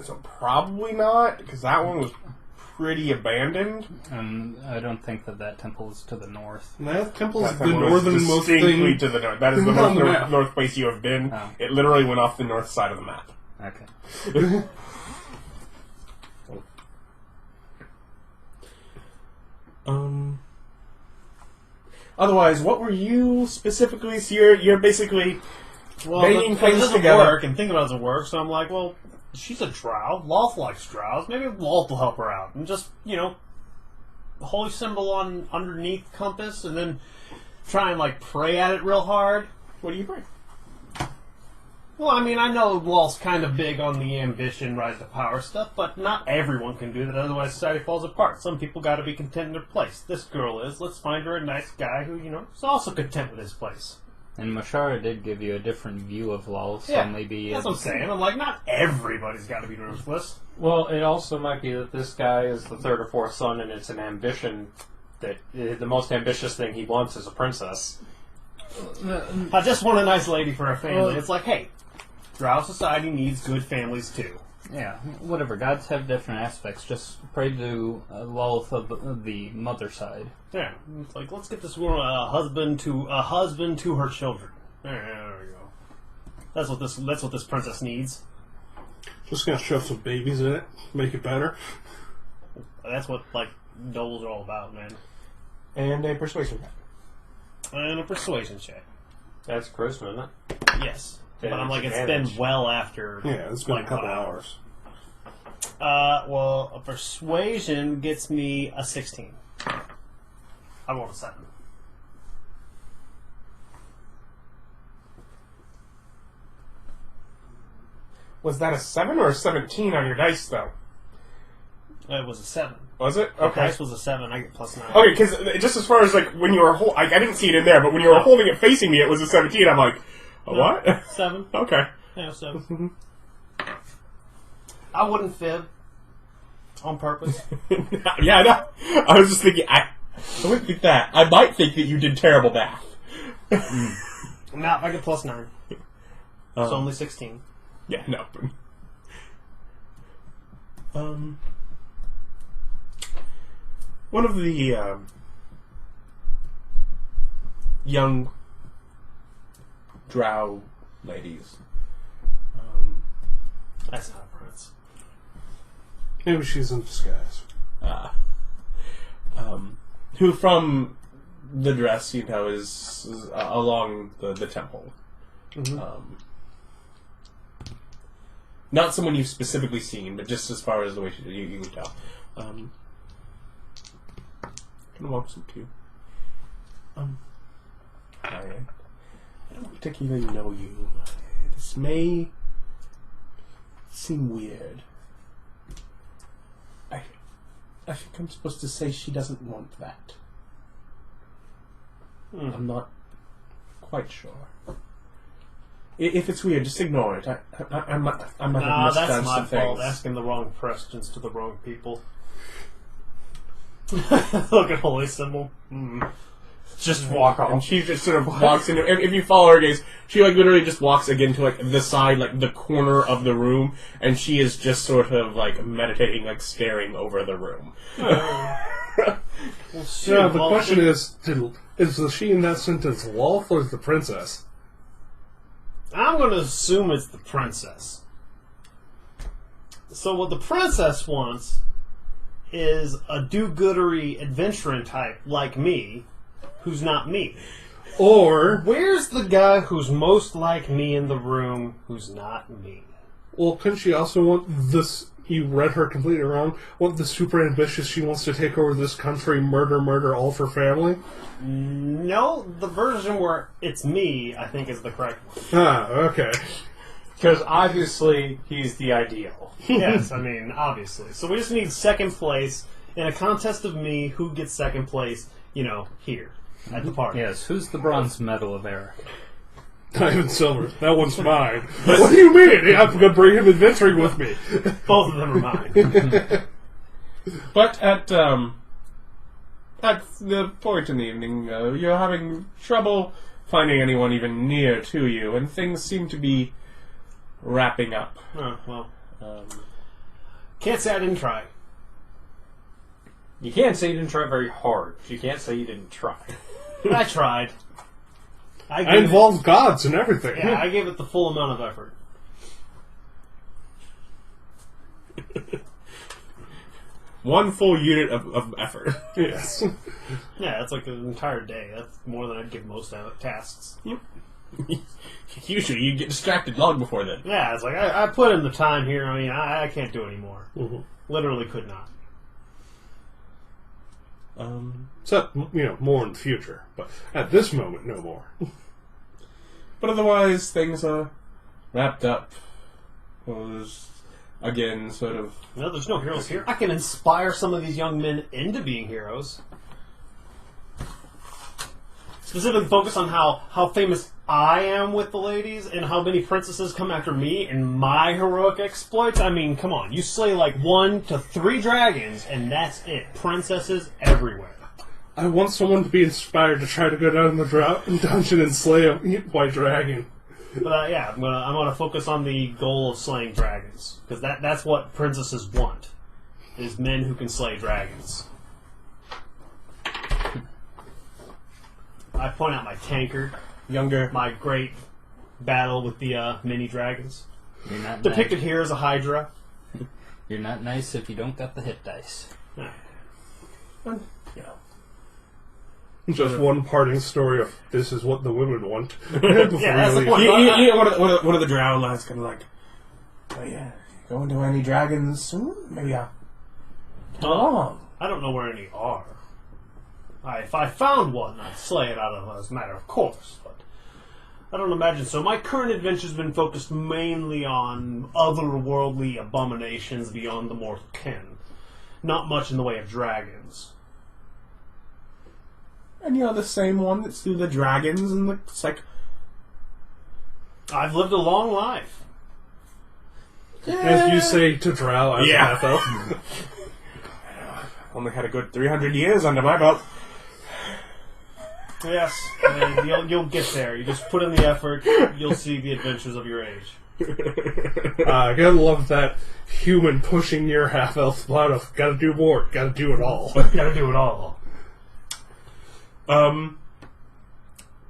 so probably not, because that one was pretty abandoned. And I don't think that temple is to the north. That temple's That the temple was northernmost distinctly thing. to the north. That is the on the most map. north place you have been. Oh. It literally went off the north side of the map. Okay. Otherwise, what were you specifically? So you're basically banging it things doesn't together. work, and thinking about it doesn't work, so I'm like, well, she's a drow. Loth likes drows. Maybe Loth will help her out. And just, holy symbol on underneath compass, and then try and, pray at it real hard. What do you bring? Well, I mean, I know Loth's kind of big on the ambition, rise to power stuff, but not everyone can do that, otherwise society falls apart. Some people gotta be content in their place. This girl is. Let's find her a nice guy who, is also content with his place. And Mashara did give you a different view of Lol, so Yeah, maybe... that's what I'm saying. I'm like, not everybody's gotta be ruthless. Well, it also might be that this guy is the third or fourth son, and it's an ambition that the most ambitious thing he wants is a princess. I just want a nice lady for a family. It's like, hey, drow society needs good families too. Yeah, whatever. Gods have different aspects. Just pray to Lolth of the mother side. Yeah, it's like, let's get this woman a husband to her children. There we go. That's what this princess needs. Just gonna shove some babies in it, make it better. That's what doles are all about, man. And a persuasion check. And a persuasion check. That's charisma, isn't it? Yes. Then But I'm like, it's advantage. been well after. Yeah, it's been a couple hours. Well, a persuasion gets me a 16. I rolled a 7. Was that a 7 or a 17 on your dice, though? It was a 7. Was it? The Okay. dice was a 7. I get plus 9. Okay, because just as far as when you were I didn't see it in there, but when you were holding it facing me, it was a 17. I'm like, what? 7. Okay. Yeah, 7. I wouldn't fib on purpose. Yeah, I know. I was just thinking, I wouldn't think that. I might think that you did terrible math. No, I get plus 9. It's only 16. Yeah, no. One of the young drow ladies. That's not a prince. Maybe she's in disguise. Who from the dress, is along the temple. Not someone you've specifically seen, but just as far as the way you can tell. Kind of walks up to you. Hi. I don't particularly know you. This may seem weird. I think I'm supposed to say she doesn't want that. I'm not quite sure. If it's weird, just ignore it. I might have Nah, misdone that's my some fault. things. Asking the wrong questions to the wrong people. Look at holy symbol. Just walk And off. she just sort of walks into. If you follow her gaze, she like literally just walks again to like the side, like the corner of the room, and she is just sort of like meditating, like staring over the room. Well, shoot, Yeah, the well, question is the she in that sentence Wolf or is the princess? I'm going to assume it's the princess. So what the princess wants is a do-goodery adventuring type like me, who's not me. Or, Where's the guy who's most like me in the room who's not me? well, couldn't she also want this? You read her completely wrong. Want the super ambitious? She wants to take over this country, murder all for family. No, the version where it's me, I think, is the correct one. Ah, okay. Because obviously he's the ideal. Yes, I mean, obviously. So we just need second place in a contest of me. Who gets second place, here at the party. Yes, who's the bronze medal of Erich? Not even silver. That one's mine. What do you mean? I'm going to bring him adventuring with me. Both of them are mine. But at the point in the evening, you're having trouble finding anyone even near to you, and things seem to be wrapping up. Oh, well. Can't say I didn't try. You can't say you didn't try very hard. You can't say you didn't try. I tried. I involved gods and everything. Yeah, I gave it the full amount of effort. One full unit of effort. Yes. Yeah, that's like an entire day. That's more than I'd give most tasks. Usually you get distracted long before then. Yeah, it's like, I put in the time here. I mean, I can't do anymore. Mm-hmm. Literally could not. So, more in the future. But at this moment, no more. But otherwise, things are wrapped up. Well, there's, again, sort of... No, there's no heroes here. I can inspire some of these young men into being heroes. Specifically focus on how famous I am with the ladies and how many princesses come after me and my heroic exploits. I mean, come on. You slay like 1 to 3 dragons and that's it. Princesses everywhere. I want someone to be inspired to try to go down in the dungeon and slay a white dragon. But yeah, I'm gonna focus on the goal of slaying dragons. Because that's what princesses want. Is men who can slay dragons. I point out my tankard. Younger. My great battle with the mini dragons. You're not Depicted nice. here as a hydra. You're not nice if you don't got the hit dice. Yeah. Just one parting story of this is what the women want. Yeah, that's the point. One of the drow lads kind of like, oh yeah, going to any dragons soon? Maybe how long? I don't know where any are. If I found one, I'd slay it out of as a matter of course, but I don't imagine so. My current adventure's been focused mainly on otherworldly abominations beyond the mortal ken. Not much in the way of dragons. And you're the same one that's through the dragons and it's like... I've lived a long life. As you say to Drow as Yeah. a half-elf. Only had a good 300 years under my belt. Yes, and you'll get there. You just put in the effort, you'll see the adventures of your age. I gotta love that human pushing your half-elf blood of gotta do more, gotta do it all. Gotta do it all.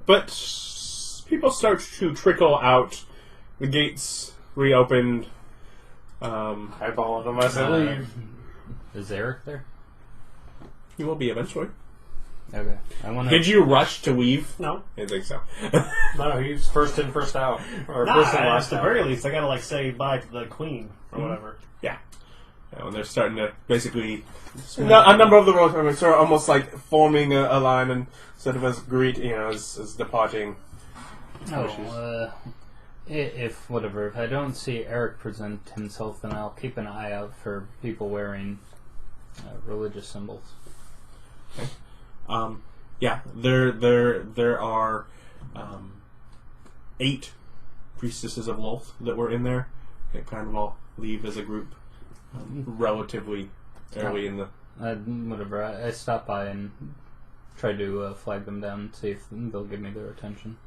But people start to trickle out. The gates reopened. Eyeball them as I leave. Is Erich there? He will be eventually. Okay. I want Did you rush to weave? No. I didn't think so. No, he's first in, first out. Or Nah, first in, at last the out. very least, I gotta say bye to the queen or whatever. Yeah. When they're starting to basically... a number of the roles are sort of almost like forming a line and sort of as as departing. If whatever, if I don't see Erich present himself, then I'll keep an eye out for people wearing religious symbols. Yeah, there are 8 priestesses of Lolth that were in there. They kind of all leave as a group relatively early in the... Whatever. I stop by and try to flag them down and see if they'll give me their attention.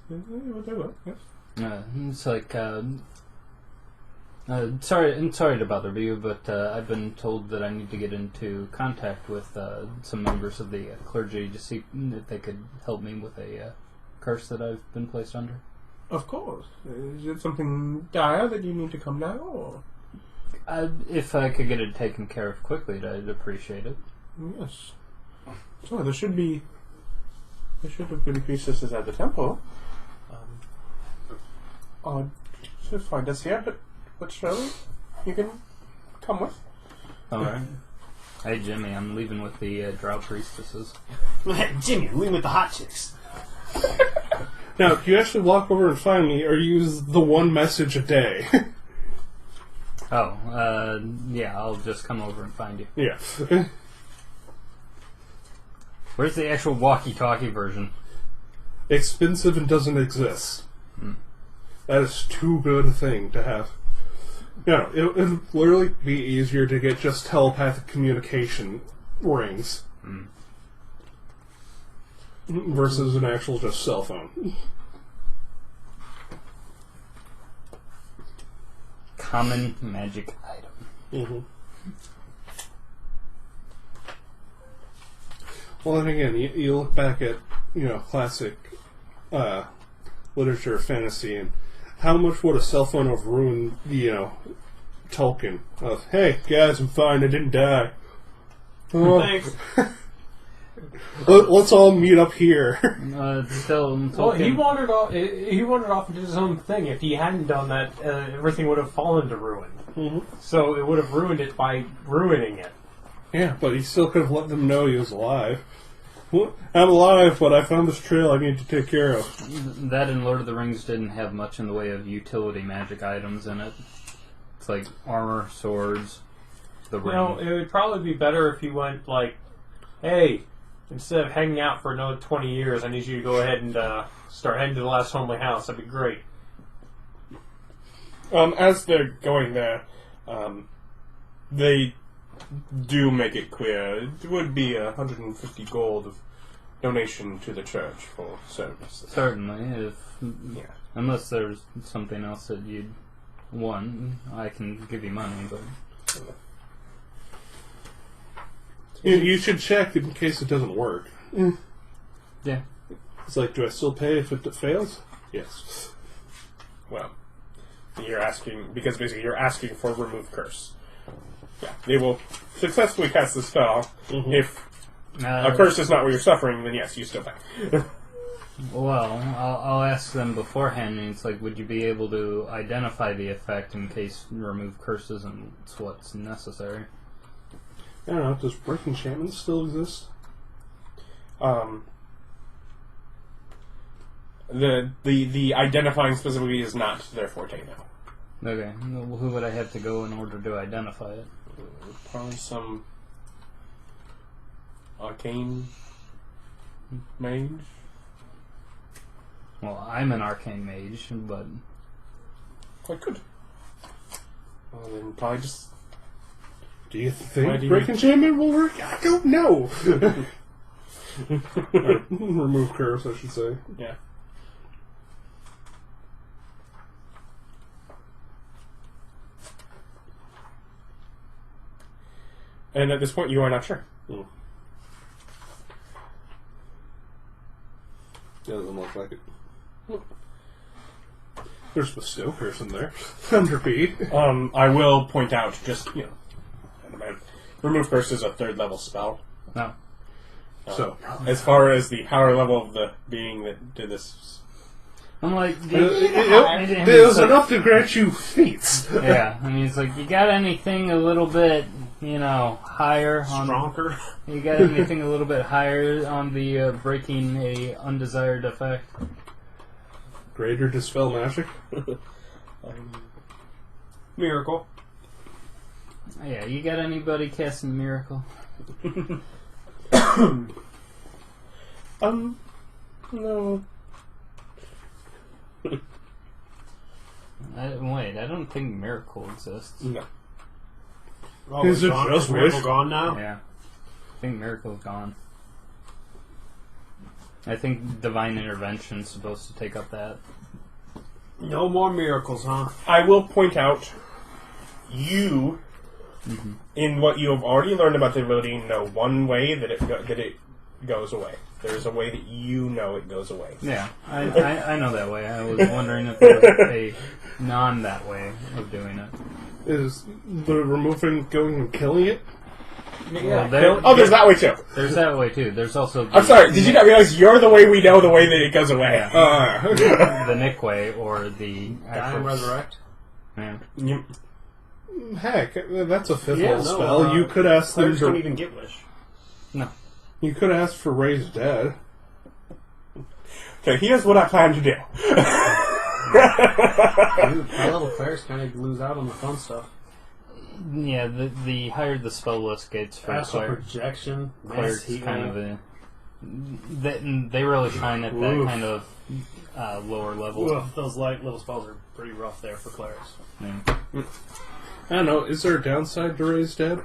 Yeah, they will, yes. It's like... sorry to bother you, but I've been told that I need to get into contact with some members of the clergy to see if they could help me with a curse that I've been placed under. Of course. Is it something dire that you need to come now, or...? If I could get it taken care of quickly, I'd appreciate it. Yes. So there should have been priestesses at the temple. To find us here, but surely you can come with. Alright. Hey Jimmy, I'm leaving with the drow priestesses. Jimmy, leave with the hot chicks. Now, do you actually walk over and find me, or use the one message a day? Yeah, I'll just come over and find you. Yeah. Where's the actual walkie-talkie version? Expensive and doesn't exist. That is too good a thing to have. It would literally be easier to get just telepathic communication rings versus an actual just cell phone. Common magic item. Mm-hmm. Well, then again, you look back at classic literature, fantasy, and how much would a cell phone have ruined Tolkien? Of, hey guys, I'm fine, I didn't die. Thanks. Let's all meet up here. Still, Tolkien. Well, he wandered off. He wandered off and did his own thing. If he hadn't done that, everything would have fallen to ruin. Mm-hmm. So it would have ruined it by ruining it. Yeah, but he still could have let them know he was alive. Well, I'm alive, but I found this trail I need to take care of. That and Lord of the Rings didn't have much in the way of utility magic items in it. It's like armor, swords, the ring. It would probably be better if you went like, hey, instead of hanging out for another 20 years, I need you to go ahead and start heading to the last homely house. That'd be great. As they're going there, they do make it clear it would be 150 gold of donation to the church for service. Certainly, Yeah. unless there's something else that you'd want, I can give you money, but... You should check in case it doesn't work. Yeah. It's like, do I still pay if it fails? Yes. Well, you're asking, because basically you're asking for remove curse. Yeah, they will successfully cast the spell. Mm-hmm. If a curse is not what you're suffering, then yes, you still pay. Well, I'll ask them beforehand, and it's like, would you be able to identify the effect in case remove curse isn't what's necessary? I don't know, does break enchantment still exist? The identifying specifically is not their forte now. Okay, well, who would I have to go in order to identify it? Probably some arcane mage. Well, I'm an arcane mage, but... Quite good. Well, then probably just... Do you Why think do you- break enchantment will work? I don't know. Or remove curse, I should say. Yeah. And at this point, you are not sure. Mm. Doesn't look like it. There's bestow curse in there. Thunderbeat. I will point out, just, remove curse is a 3rd level spell. No. So, As far as the power level of the being that did this... I'm like... there's enough to grant you feats. Yeah, I mean, it's like, you got anything a little bit, higher on... Stronger. You got anything a little bit higher on the breaking a undesired effect? Greater dispel magic? Miracle. Yeah, you got anybody casting Miracle? No. Wait, I don't think miracle exists. No. Oh, Is it gone? just Is Miracle wish? gone now? Yeah. I think miracle's gone. I think divine intervention's supposed to take up that. No more miracles, huh? I will point out, you, in what you have already learned about the ability, know one way that it goes away. There's a way that you know it goes away. Yeah, I know that way. I was wondering if there was a non-that way of doing it. Is the removing going and killing it? Well, There's that way too. There's that way too. There's also the, I'm sorry, did you not realize you're the way we know the way that it goes away? the Nick way or the Die actual and resurrect? Yeah. Heck, that's a fifth Yeah, level no, spell. You could ask them Players don't to. even get wish. No. You could ask for raised dead. Okay, here's what I plan to do. Dude, high level clerics kind of lose out on the fun stuff. Yeah, the higher the spell list gets for Astral clerics, projection, mass clerics heat kind lamp. of they really shine at that Oof. kind of lower level. Well, those light little spells are pretty rough there for clerics. Yeah. I don't know. Is there a downside to raised dead?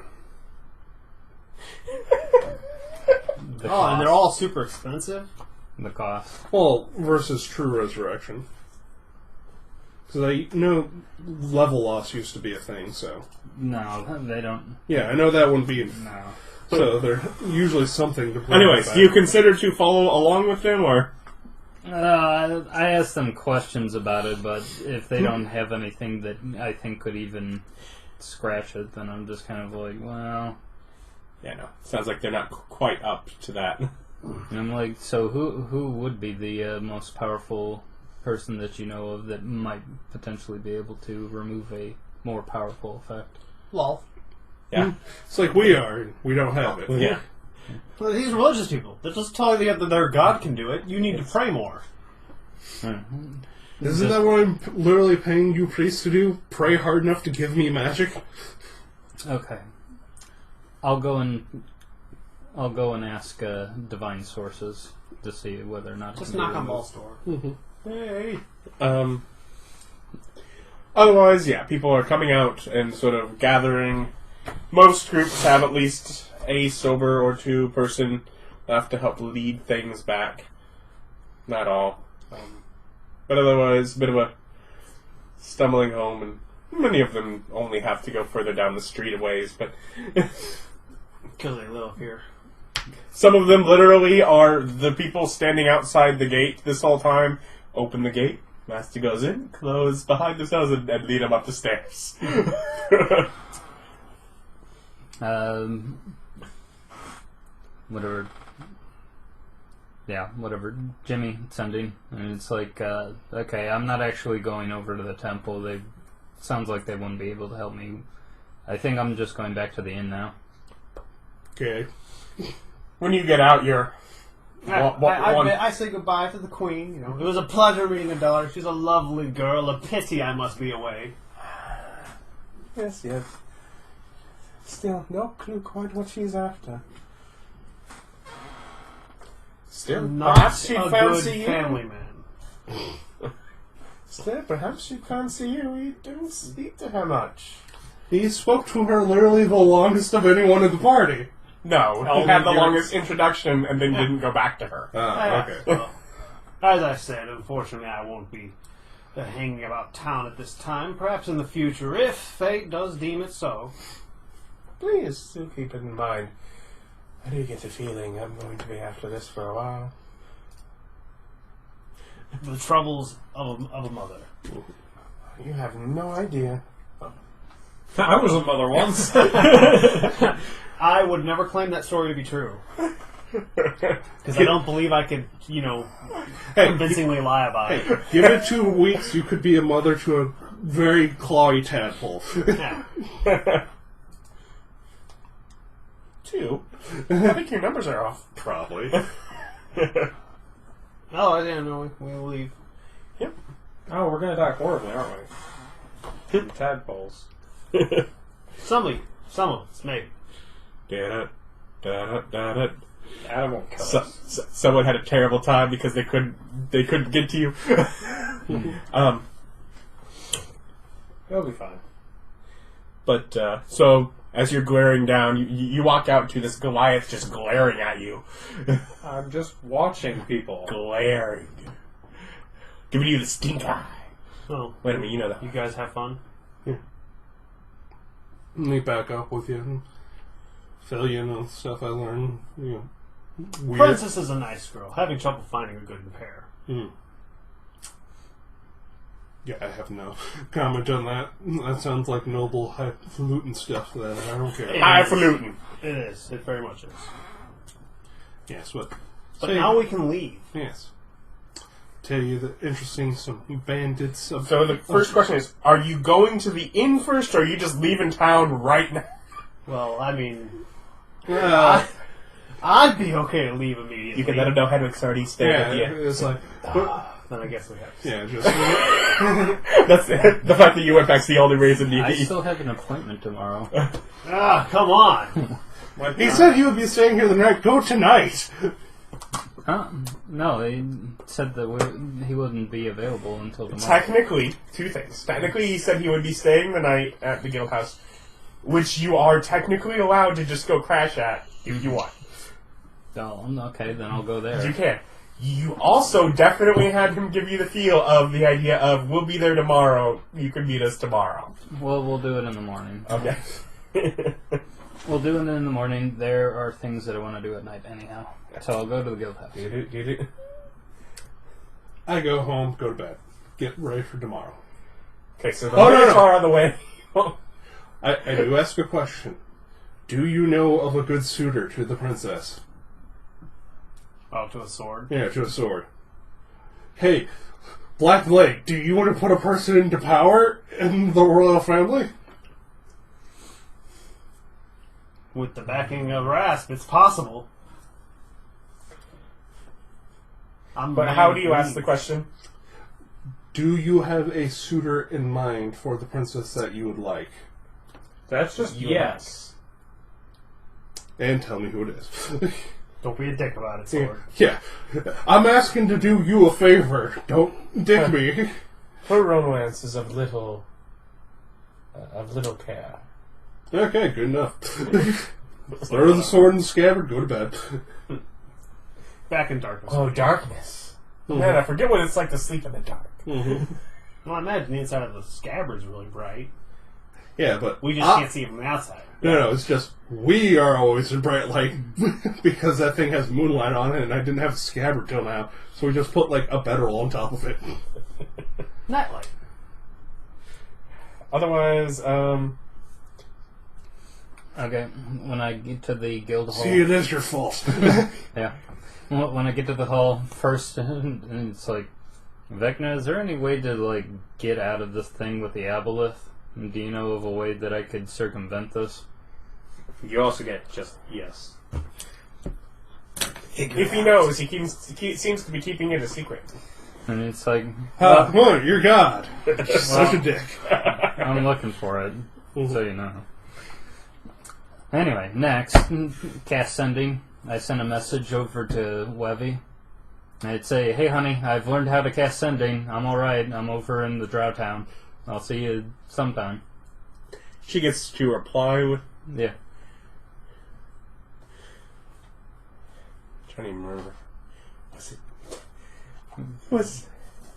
The Oh, cost, and they're all super expensive? the cost. Well, versus true resurrection. Because I know level loss used to be a thing, so. No, they don't. Yeah, I know that wouldn't be. No. So there's usually something to bring Anyways, back. do you consider to follow along with them, or? I asked them questions about it, but if they don't have anything that I think could even scratch it, then I'm just kind of like, well. Yeah, no. Sounds like they're not quite up to that. And I'm like, so who would be the most powerful person that you know of that might potentially be able to remove a more powerful effect? Lol. Yeah. It's like we are. We don't have it. Yeah. Well, these religious people, they're just telling you that their God can do it. You need to pray more. Isn't that what I'm literally paying you priests to do? Pray hard enough to give me magic? Okay. I'll go and ask divine sources to see whether or not Just it can be knock on removed. Ball's door. Hey. Otherwise, yeah, people are coming out and sort of gathering. Most groups have at least a sober or two person left to help lead things back. Not all. But otherwise, a bit of a stumbling home, and many of them only have to go further down the street a ways, but Because they live here. some of them literally are the people standing outside the gate this whole time. Open the gate, Master goes in, close behind themselves, and lead them up the stairs. Whatever. Yeah, whatever. Jimmy sending, and it's like, okay, I'm not actually going over to the temple. They sounds like they wouldn't be able to help me. I think I'm just going back to the inn now. Okay. When you get out, you're... I say goodbye to the queen. You know, it was a pleasure meeting her daughter. She's a lovely girl. A pity I must be away. Yes, yes. Still, no clue quite what she's after. Still, Not perhaps she'd a fancy good you. family man. Still, perhaps she'd fancy you. We don't speak to her much. He spoke to her literally the longest of anyone in the party. No, he Only had the yours. longest introduction and then didn't go back to her. Ah, okay. Well, as I said, unfortunately, I won't be hanging about town at this time. Perhaps in the future, if fate does deem it so. Please do keep it in mind. I do get the feeling I'm going to be after this for a while. The troubles of a mother. You have no idea. I was a mother once. I would never claim that story to be true. Because I don't believe I could, convincingly lie about it. Hey, give it 2 weeks, you could be a mother to a very clawy tadpole. Yeah. 2? I think your numbers are off. Probably. Oh, I didn't know. We'll leave. Yep. Oh, we're gonna die horribly, aren't we? Tadpoles. Some of it's maybe. Adam won't kill So, us. someone had a terrible time because they couldn't get to you. It'll be fine. But, so, as you're glaring down, you walk out to this Goliath just glaring at you. I'm just watching people. Glaring. Giving you the stink eye. So, Wait a minute, you know that. you guys have fun? Let me back up with you and fill you in on stuff I learned. Weird. Princess is a nice girl. Having trouble finding a good pair. Yeah, I have no comment on that. That sounds like noble, highfalutin stuff that I don't care. Highfalutin. It is. It very much is. Yes, but now we can leave. Yes. Tell you the interesting some bandits. So the first question is, are you going to the inn first, or are you just leaving town right now? Well, I mean, I'd be okay to leave immediately. You can let him know Henwick's already staying with you. it's like... Then I guess we have to. Yeah, just... That's the fact that you went back's the only reason you... I still have an appointment tomorrow. Come on! He said he would be staying here the night. Go tonight! No, they said that he wouldn't be available until tomorrow. Technically, two things. Technically, he said he would be staying the night at the guild house, which you are technically allowed to just go crash at if you want. Oh, okay, then I'll go there. You can. You also definitely had him give you the feel of the idea of, we'll be there tomorrow, you can meet us tomorrow. Well, we'll do it in the morning. Okay. We'll do it in the morning. There are things that I want to do at night anyhow. So I'll go to the guild house. I go home, go to bed. Get ready for tomorrow. Okay, so the minutes are on the way. I do ask a question. Do you know of a good suitor to the princess? Oh, to a sword? Yeah, to a sword. Hey, Black Blade, do you want to put a person into power in the royal family? With the backing of Raspe, it's possible. But how do you ask the question? Do you have a suitor in mind for the princess that you would like? That's just yes. And tell me who it is. Don't be a dick about it, sword. Yeah. I'm asking to do you a favor. Don't dick me. Her romance is of little care. Okay, good enough. Throw the sword in the scabbard, go to bed. Back in darkness. Oh, darkness. Man, I forget what it's like to sleep in the dark. Well, I imagine the inside of the scabbard's really bright. Yeah, but... We just can't see it from the outside. No, it's just, we are always in bright light because that thing has moonlight on it and I didn't have a scabbard till now. So we just put, like, a bedroll on top of it. Nightlight. Otherwise, Okay, when I get to the guild hall... See, it is your fault. Yeah. When I get to the hall first, and it's like, Vecna, is there any way to, like, get out of this thing with the aboleth? Do you know of a way that I could circumvent this? You also get just yes. if he knows, he seems to be keeping it a secret. And it's like... Come on, you're God. Such a dick. I'm looking for it, so you know. Anyway, next, cast sending. I sent a message over to Wevy. I'd say, hey honey, I've learned how to cast sending. I'm alright. I'm over in the Drow Town. I'll see you sometime. She gets to reply with... Yeah. I'm trying to even remember. Was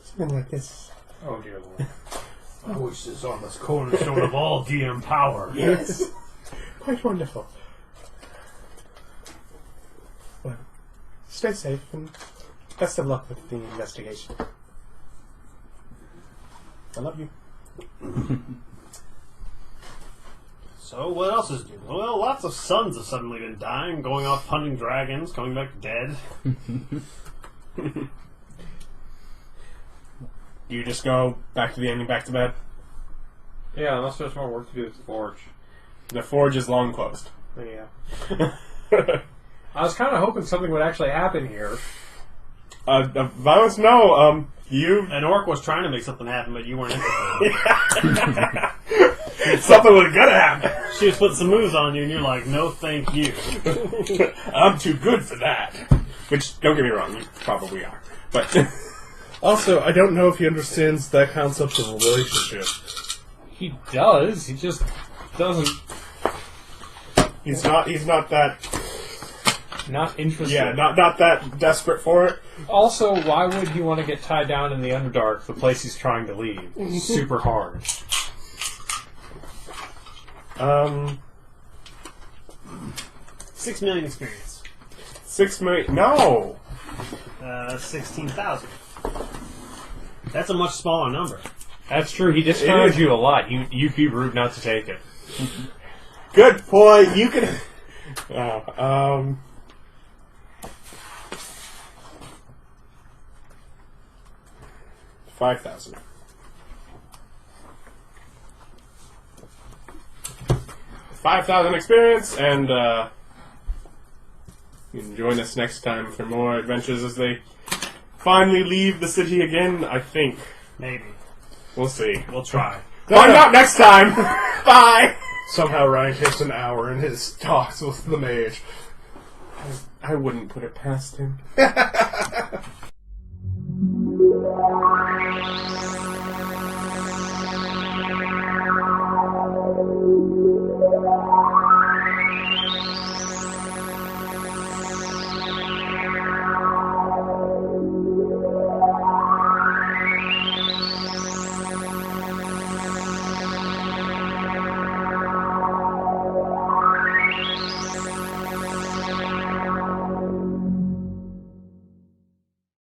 something like this. Oh dear Lord. I wish this on this cornerstone of all DM power. Yes. Quite wonderful. Well, stay safe and best of luck with the investigation. I love you. So, what else is new? Well, lots of sons have suddenly been dying, going off hunting dragons, coming back dead. You just go back to the inn and back to bed? Yeah, unless there's more work to do with the forge. The forge is long closed. Yeah. I was kind of hoping something would actually happen here. Violence? No, you... An orc was trying to make something happen, but you weren't interested. Something was gonna happen. She was putting some moves on you, and you're like, no thank you. I'm too good for that. Which, don't get me wrong, you probably are. But... Also, I don't know if he understands that concept of a relationship. He does. He just doesn't. He's not that. Not interested. Yeah, not that desperate for it. Also, why would he want to get tied down in the Underdark, the place he's trying to leave? Super hard. 6 million experience. 6 million. No. 16,000. That's a much smaller number. That's true. He discounted you a lot. You'd be rude not to take it. Good boy. You can. 5,000. 5,000 experience, and you can join us next time for more adventures as they finally leave the city again, I think. Maybe. We'll see. We'll try. Find out next time! Bye! Somehow Ryan hits an hour in his talks with the mage. I wouldn't put it past him.